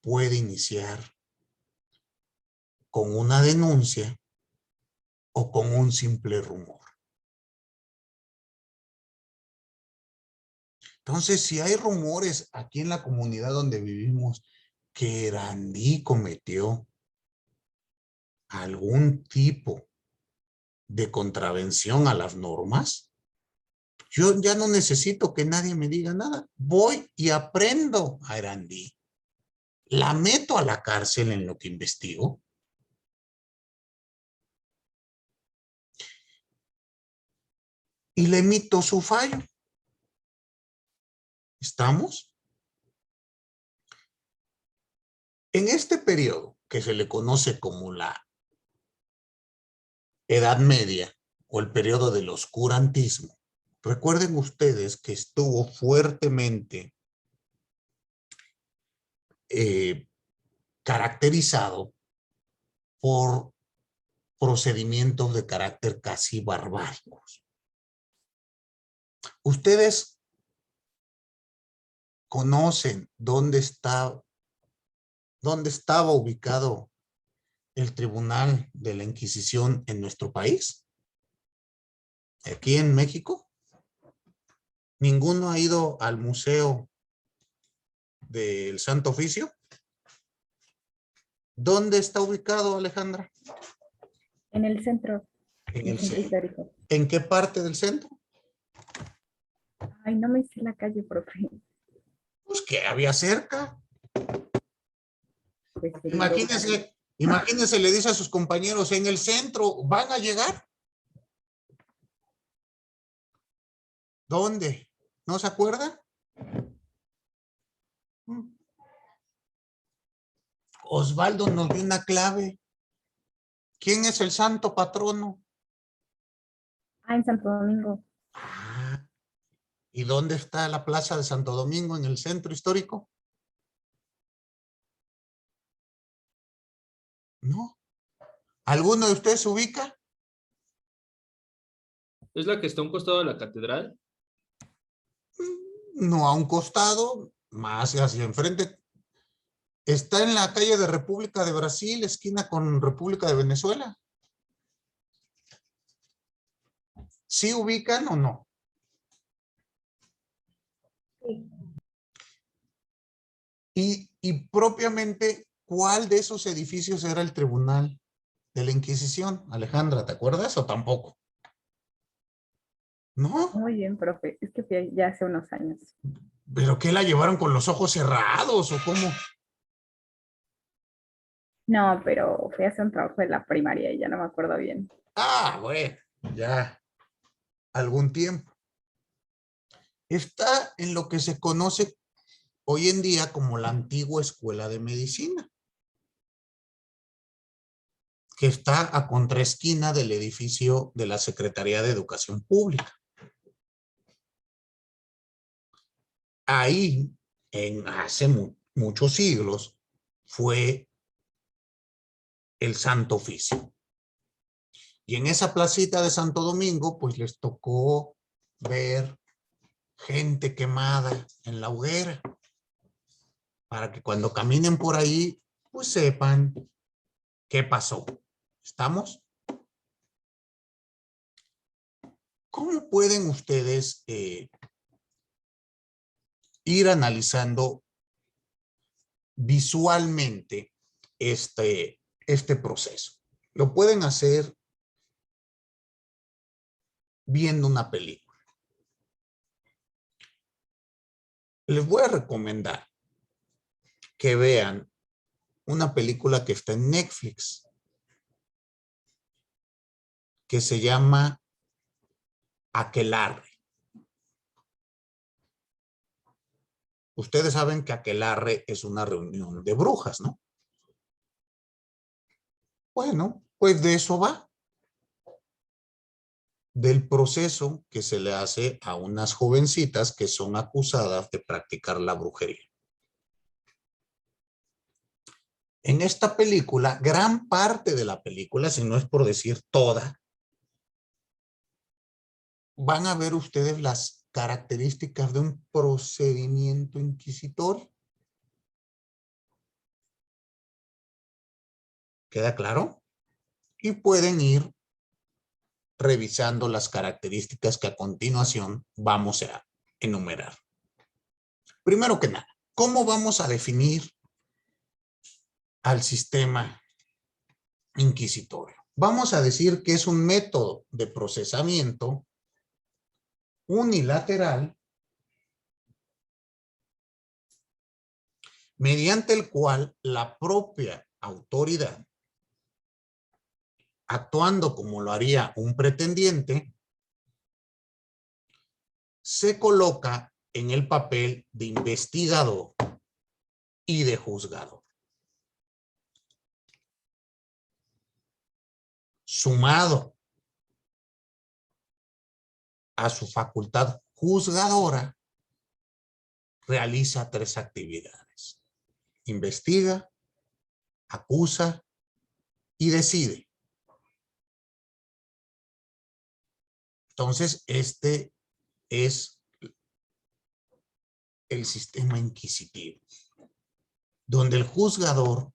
puede iniciar con una denuncia o con un simple rumor. Entonces, si hay rumores aquí en la comunidad donde vivimos que Erandi cometió algún tipo de contravención a las normas, yo ya no necesito que nadie me diga nada. Voy y aprendo a Erandi. La meto a la cárcel en lo que investigo. Y le emito su fallo. ¿Estamos? En este periodo, que se le conoce como la Edad Media o el periodo del oscurantismo, recuerden ustedes que estuvo fuertemente caracterizado por procedimientos de carácter casi barbáricos. Ustedes conocen dónde estaba ubicado el Tribunal de la Inquisición en nuestro país, aquí en México. ¿Ninguno ha ido al Museo del Santo Oficio? ¿Dónde está ubicado, Alejandra? En el centro. En El el centro centro. histórico. ¿En qué parte del centro? Ay, no me hice la calle, profe. Pues que había cerca. Pues, Imagínense, le dice a sus compañeros, en el centro, ¿van a llegar? ¿Dónde? ¿No se acuerda? Osvaldo nos dio una clave. ¿Quién es el santo patrono? En Santo Domingo. ¿Y dónde está la plaza de Santo Domingo en el centro histórico? ¿No? ¿Alguno de ustedes se ubica? ¿Es la que está a un costado de la catedral? No, a un costado, más hacia enfrente. Está en la calle de República de Brasil, esquina con República de Venezuela. ¿Sí ubican o no? Sí. Y propiamente, ¿cuál de esos edificios era el Tribunal de la Inquisición? Alejandra, ¿te acuerdas o tampoco? ¿No? Muy bien, profe. Es que fui ya hace unos años. ¿Pero qué, la llevaron con los ojos cerrados o cómo? No, pero fui a hacer un trabajo de la primaria y ya no me acuerdo bien. Bueno, ya algún tiempo. Está en lo que se conoce hoy en día como la antigua Escuela de Medicina, que está a contraesquina del edificio de la Secretaría de Educación Pública. Ahí, hace muchos siglos, fue el Santo Oficio. Y en esa placita de Santo Domingo, pues les tocó ver gente quemada en la hoguera, para que cuando caminen por ahí, pues sepan qué pasó. ¿Estamos? ¿Cómo pueden ustedes ir analizando visualmente este proceso? Lo pueden hacer viendo una película. Les voy a recomendar que vean una película que está en Netflix, que se llama Aquelarre. Ustedes saben que aquelarre es una reunión de brujas, ¿no? Bueno, pues de eso va. Del proceso que se le hace a unas jovencitas que son acusadas de practicar la brujería. En esta película, gran parte de la película, si no es por decir toda, van a ver ustedes las características de un procedimiento inquisitorio. ¿Queda claro? Y pueden ir revisando las características que a continuación vamos a enumerar. Primero que nada, ¿cómo vamos a definir al sistema inquisitorio? Vamos a decir que es un método de procesamiento unilateral mediante el cual la propia autoridad, actuando como lo haría un pretendiente, se coloca en el papel de investigador y de juzgador. Sumado a su facultad juzgadora, realiza 3 actividades: investiga, acusa y decide. Entonces, este es el sistema inquisitivo, donde el juzgador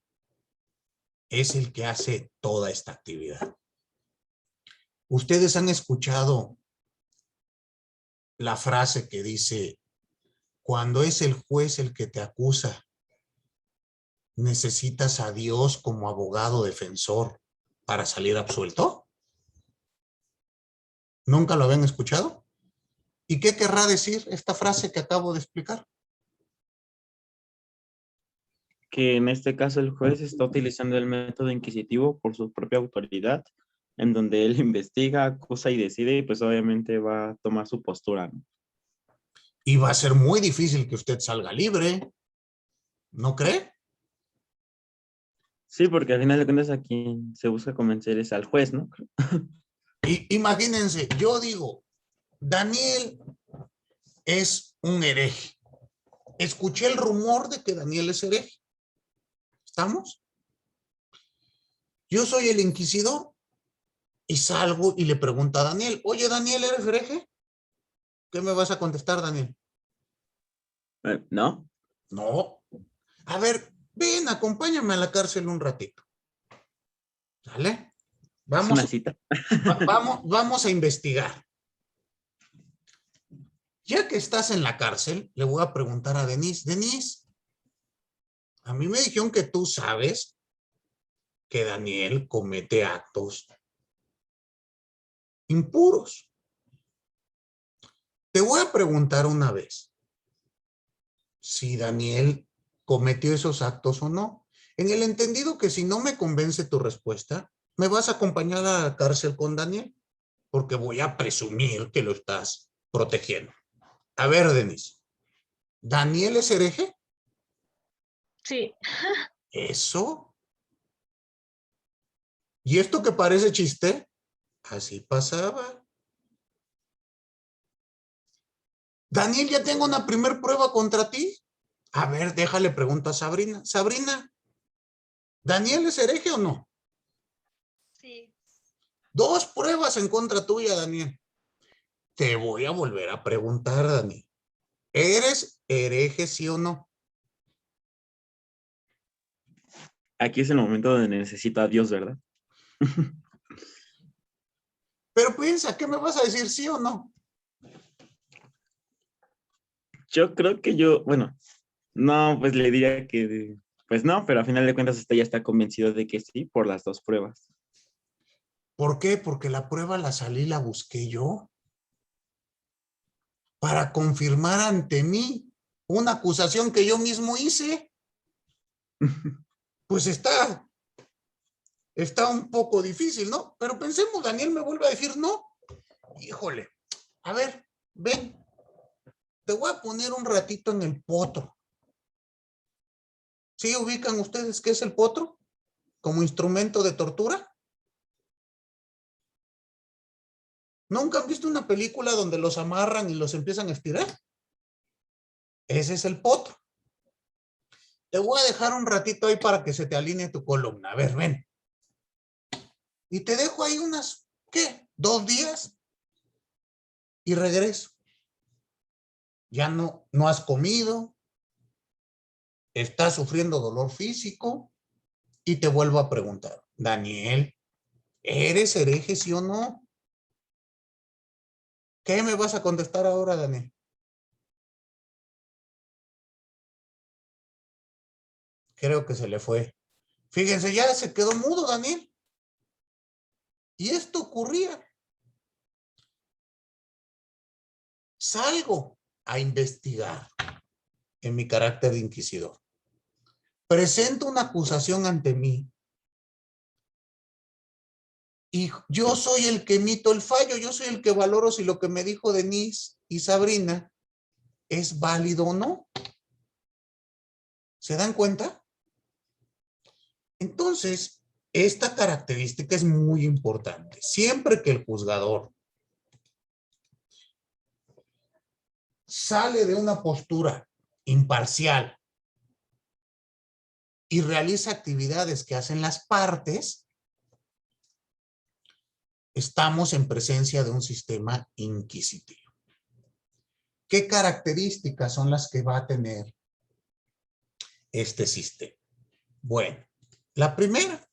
es el que hace toda esta actividad. Ustedes han escuchado la frase que dice, cuando es el juez el que te acusa, ¿necesitas a Dios como abogado defensor para salir absuelto? ¿Nunca lo habían escuchado? ¿Y qué querrá decir esta frase que acabo de explicar? Que en este caso el juez está utilizando el método inquisitivo por su propia autoridad, en donde él investiga, acusa y decide, y pues obviamente va a tomar su postura, ¿no? Y va a ser muy difícil que usted salga libre, ¿no cree? Sí, porque al final de cuentas a quien se busca convencer es al juez, ¿no? Y imagínense, yo digo, Daniel es un hereje. Escuché el rumor de que Daniel es hereje. ¿Estamos? Yo soy el inquisidor y salgo y le pregunto a Daniel, oye, Daniel, ¿eres hereje? ¿Qué me vas a contestar, Daniel? ¿No? No. A ver, ven, acompáñame a la cárcel un ratito. ¿Sale? ¿Es Vamos, una cita? vamos a investigar. Ya que estás en la cárcel, le voy a preguntar a Denise. Denise, a mí me dijeron que tú sabes que Daniel comete actos impuros. Te voy a preguntar una vez si Daniel cometió esos actos o no. En el entendido que si no me convence tu respuesta, me vas a acompañar a la cárcel con Daniel, porque voy a presumir que lo estás protegiendo. A ver, Denise, ¿Daniel es hereje? Sí. ¿Eso? ¿Y esto que parece chiste? Así pasaba. Daniel, ya tengo una primer prueba contra ti. A ver, déjale pregunto a Sabrina. Sabrina, ¿Daniel es hereje o no? Sí. 2 pruebas en contra tuya, Daniel. Te voy a volver a preguntar, Daniel. ¿Eres hereje, sí o no? Aquí es el momento donde necesito a Dios, ¿verdad? Pero piensa, ¿qué me vas a decir, sí o no? Yo creo que bueno, no, pues le diría que, pues no, pero a final de cuentas usted ya está convencido de que sí por las 2 pruebas. ¿Por qué? Porque la prueba la salí, la busqué yo. Para confirmar ante mí una acusación que yo mismo hice. Pues está un poco difícil, ¿no? Pero pensemos, Daniel me vuelve a decir no. Híjole, a ver, ven, te voy a poner un ratito en el potro. ¿Sí ubican ustedes qué es el potro? Como instrumento de tortura. ¿Nunca han visto una película donde los amarran y los empiezan a estirar? Ese es el potro. Te voy a dejar un ratito ahí para que se te alinee tu columna. A ver, ven. Y te dejo ahí unas, ¿qué? 2 días y regreso. Ya no has comido, estás sufriendo dolor físico y te vuelvo a preguntar, Daniel, ¿eres hereje, sí o no? ¿Qué me vas a contestar ahora, Daniel? Creo que se le fue. Fíjense, ya se quedó mudo, Daniel. Y esto ocurría. Salgo a investigar en mi carácter de inquisidor. Presento una acusación ante mí. Y yo soy el que emito el fallo, yo soy el que valoro si lo que me dijo Denise y Sabrina es válido o no. ¿Se dan cuenta? Entonces, esta característica es muy importante. Siempre que el juzgador sale de una postura imparcial y realiza actividades que hacen las partes, estamos en presencia de un sistema inquisitivo. ¿Qué características son las que va a tener este sistema? Bueno, la primera,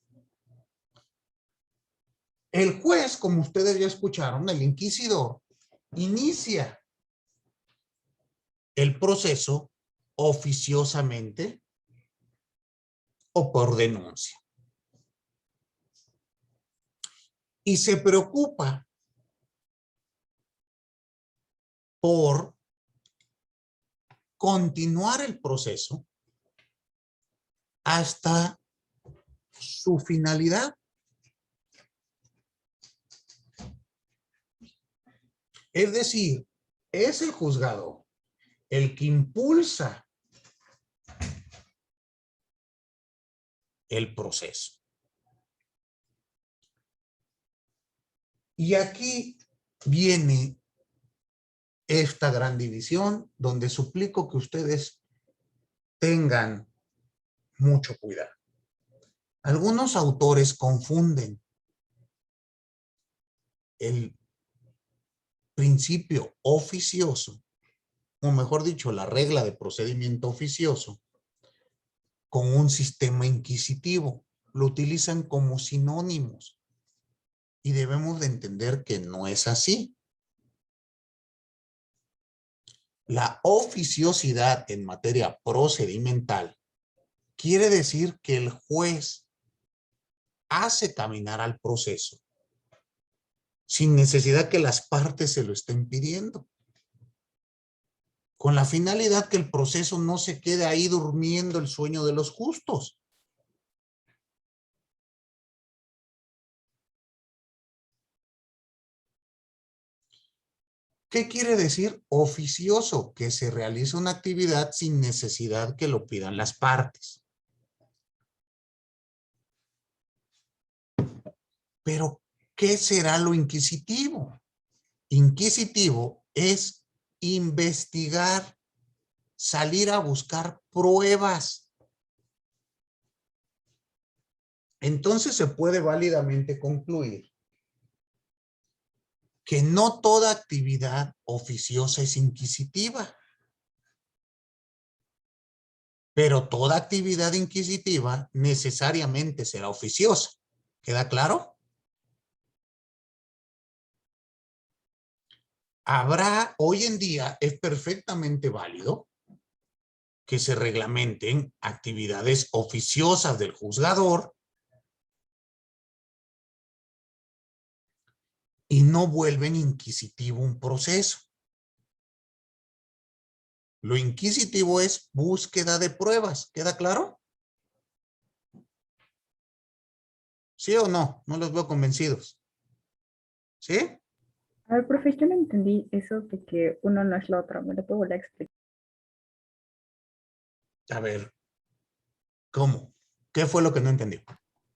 el juez, como ustedes ya escucharon, el inquisidor, inicia el proceso oficiosamente o por denuncia. Y se preocupa por continuar el proceso hasta su finalidad. Es decir, es el juzgador el que impulsa el proceso. Y aquí viene esta gran división donde suplico que ustedes tengan mucho cuidado. Algunos autores confunden el principio oficioso, o mejor dicho, la regla de procedimiento oficioso, con un sistema inquisitivo. Lo utilizan como sinónimos y debemos de entender que no es así. La oficiosidad en materia procedimental quiere decir que el juez hace caminar al proceso sin necesidad que las partes se lo estén pidiendo, con la finalidad que el proceso no se quede ahí durmiendo el sueño de los justos. ¿Qué quiere decir oficioso? Que se realiza una actividad sin necesidad que lo pidan las partes. Pero, ¿qué será lo inquisitivo? Inquisitivo es investigar, salir a buscar pruebas. Entonces se puede válidamente concluir que no toda actividad oficiosa es inquisitiva, pero toda actividad inquisitiva necesariamente será oficiosa. ¿Queda claro? Hoy en día es perfectamente válido que se reglamenten actividades oficiosas del juzgador y no vuelven inquisitivo un proceso. Lo inquisitivo es búsqueda de pruebas. ¿Queda claro? ¿Sí o no? No los veo convencidos. ¿Sí? A ver, profe, yo no entendí eso de que uno no es lo otro. ¿Me lo puedo volver a explicar? A ver, ¿cómo? ¿Qué fue lo que no entendió?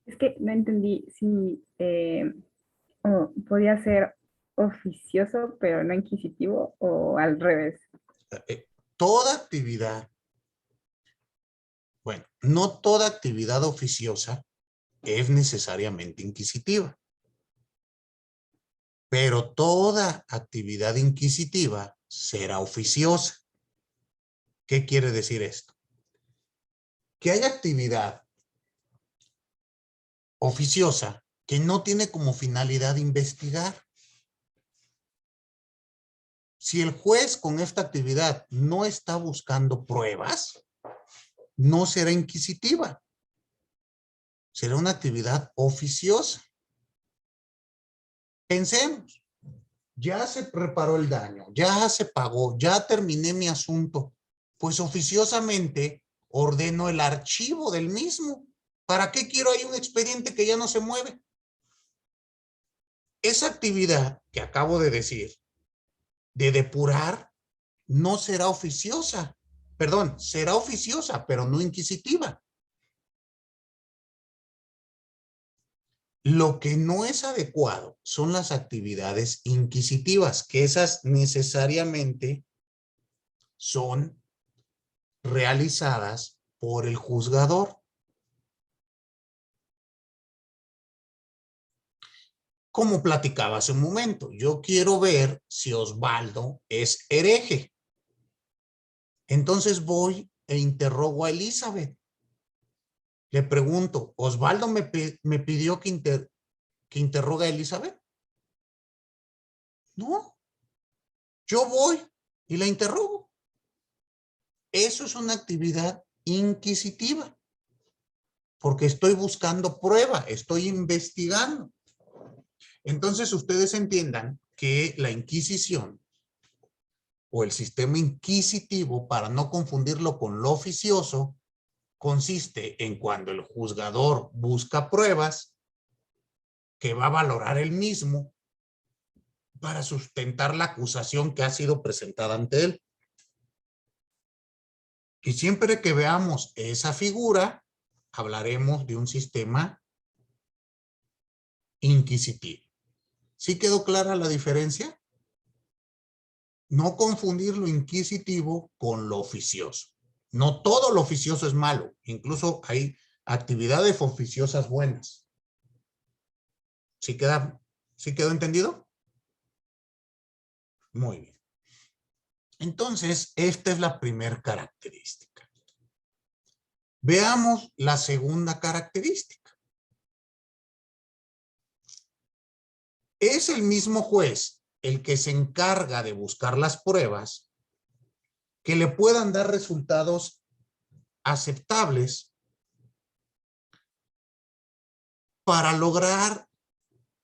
Es que no entendí si podía ser oficioso, pero no inquisitivo, o al revés. Toda actividad, bueno, no toda actividad oficiosa es necesariamente inquisitiva. Pero toda actividad inquisitiva será oficiosa. ¿Qué quiere decir esto? Que hay actividad oficiosa que no tiene como finalidad investigar. Si el juez con esta actividad no está buscando pruebas, no será inquisitiva. Será una actividad oficiosa. Pensemos, ya se reparó el daño, ya se pagó, ya terminé mi asunto. Pues oficiosamente ordeno el archivo del mismo. ¿Para qué quiero ahí un expediente que ya no se mueve? Esa actividad que acabo de decir, de depurar, no será oficiosa. Perdón, será oficiosa, pero no inquisitiva. Lo que no es adecuado son las actividades inquisitivas, que esas necesariamente son realizadas por el juzgador. Como platicaba hace un momento, yo quiero ver si Osvaldo es hereje. Entonces voy e interrogo a Elizabeth. Le pregunto, ¿Osvaldo me pidió que interrogue a Elizabeth? No. Yo voy y la interrogo. Eso es una actividad inquisitiva. Porque estoy buscando prueba, estoy investigando. Entonces ustedes entiendan que la Inquisición o el sistema inquisitivo, para no confundirlo con lo oficioso, consiste en cuando el juzgador busca pruebas que va a valorar él mismo para sustentar la acusación que ha sido presentada ante él. Y siempre que veamos esa figura, hablaremos de un sistema inquisitivo. ¿Sí quedó clara la diferencia? No confundir lo inquisitivo con lo oficioso. No todo lo oficioso es malo. Incluso hay actividades oficiosas buenas. ¿Sí quedó entendido? Muy bien. Entonces, esta es la primera característica. Veamos la segunda característica. Es el mismo juez el que se encarga de buscar las pruebas que le puedan dar resultados aceptables para lograr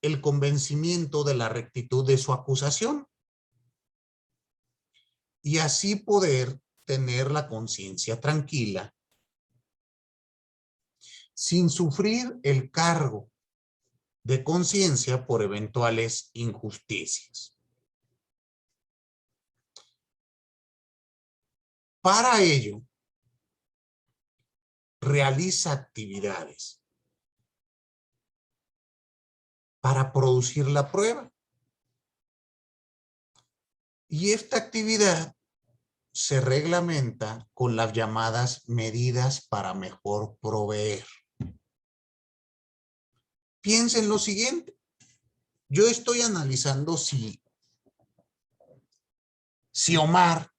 el convencimiento de la rectitud de su acusación y así poder tener la conciencia tranquila sin sufrir el cargo de conciencia por eventuales injusticias. Para ello, realiza actividades para producir la prueba. Y esta actividad se reglamenta con las llamadas medidas para mejor proveer. Piensen lo siguiente. Yo estoy analizando si Omar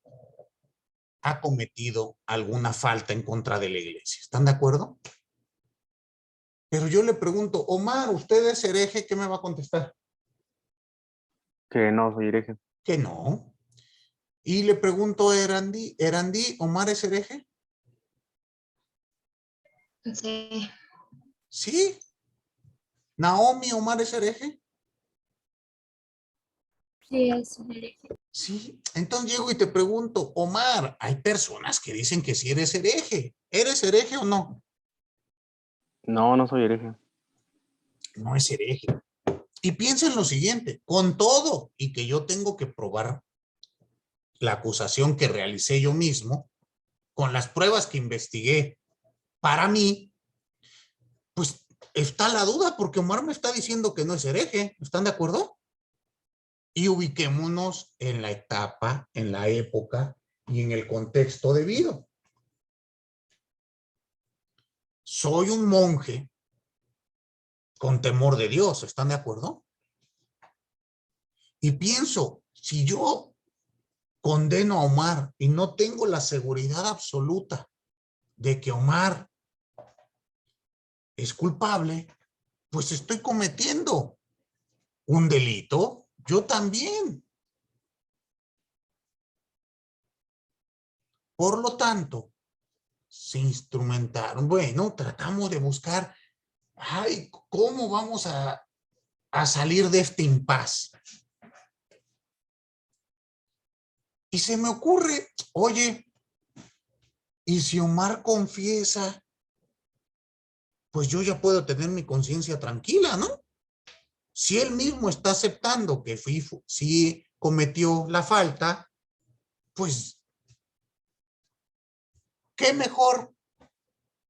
ha cometido alguna falta en contra de la iglesia. ¿Están de acuerdo? Pero yo le pregunto, Omar, ¿usted es hereje? ¿Qué me va a contestar? Que no soy hereje. Que no. Y le pregunto a Erandi, ¿Omar es hereje? Sí. Sí. Naomi, ¿Omar es hereje? Sí, es un hereje. Sí. Entonces llego y te pregunto, Omar, hay personas que dicen que sí eres hereje. ¿Eres hereje o no? No, no soy hereje. No es hereje. Y piensa en lo siguiente, con todo y que yo tengo que probar la acusación que realicé yo mismo, con las pruebas que investigué para mí, pues está la duda porque Omar me está diciendo que no es hereje. ¿Están de acuerdo? Y ubiquémonos en la etapa, en la época y en el contexto debido. Soy un monje con temor de Dios. ¿Están de acuerdo? Y pienso, si yo condeno a Omar y no tengo la seguridad absoluta de que Omar es culpable, pues estoy cometiendo un delito. Yo también. Por lo tanto, se instrumentaron. Bueno, tratamos de buscar, ay, ¿cómo vamos a salir de este impasse? Y se me ocurre, oye, ¿y si Omar confiesa? Pues yo ya puedo tener mi conciencia tranquila, ¿no? Si él mismo está aceptando que sí cometió la falta, pues, ¿qué mejor?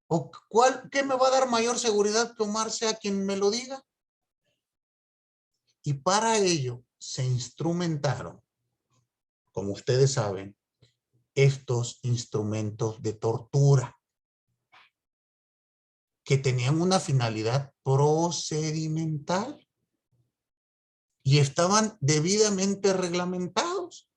¿O qué me va a dar mayor seguridad que Omar sea quien me lo diga? Y para ello se instrumentaron, como ustedes saben, estos instrumentos de tortura que tenían una finalidad procedimental. y estaban debidamente reglamentados.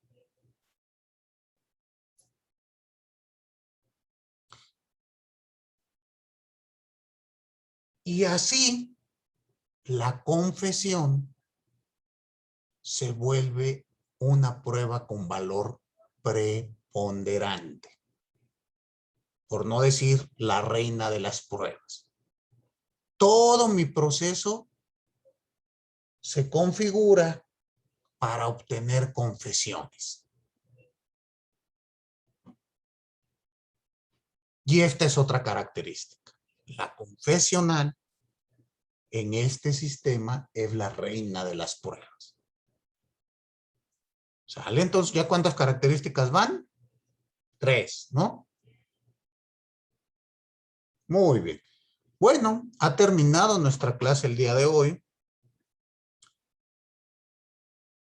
Y así la confesión se vuelve una prueba con valor preponderante, por no decir la reina de las pruebas. Todo mi proceso se configura para obtener confesiones. Y esta es otra característica. La confesional en este sistema es la reina de las pruebas. ¿Sale? Entonces, ¿ya cuántas características van? 3, ¿no? Muy bien. Bueno, ha terminado nuestra clase el día de hoy.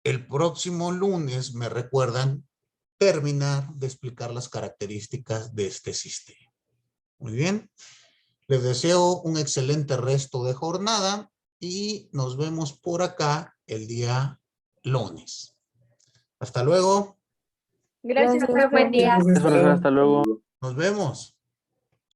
El próximo lunes, me recuerdan, terminar de explicar las características de este sistema. Muy bien. Les deseo un excelente resto de jornada y nos vemos por acá el día lunes. Hasta luego. Gracias, Buen día. Eso, hasta luego. Nos vemos.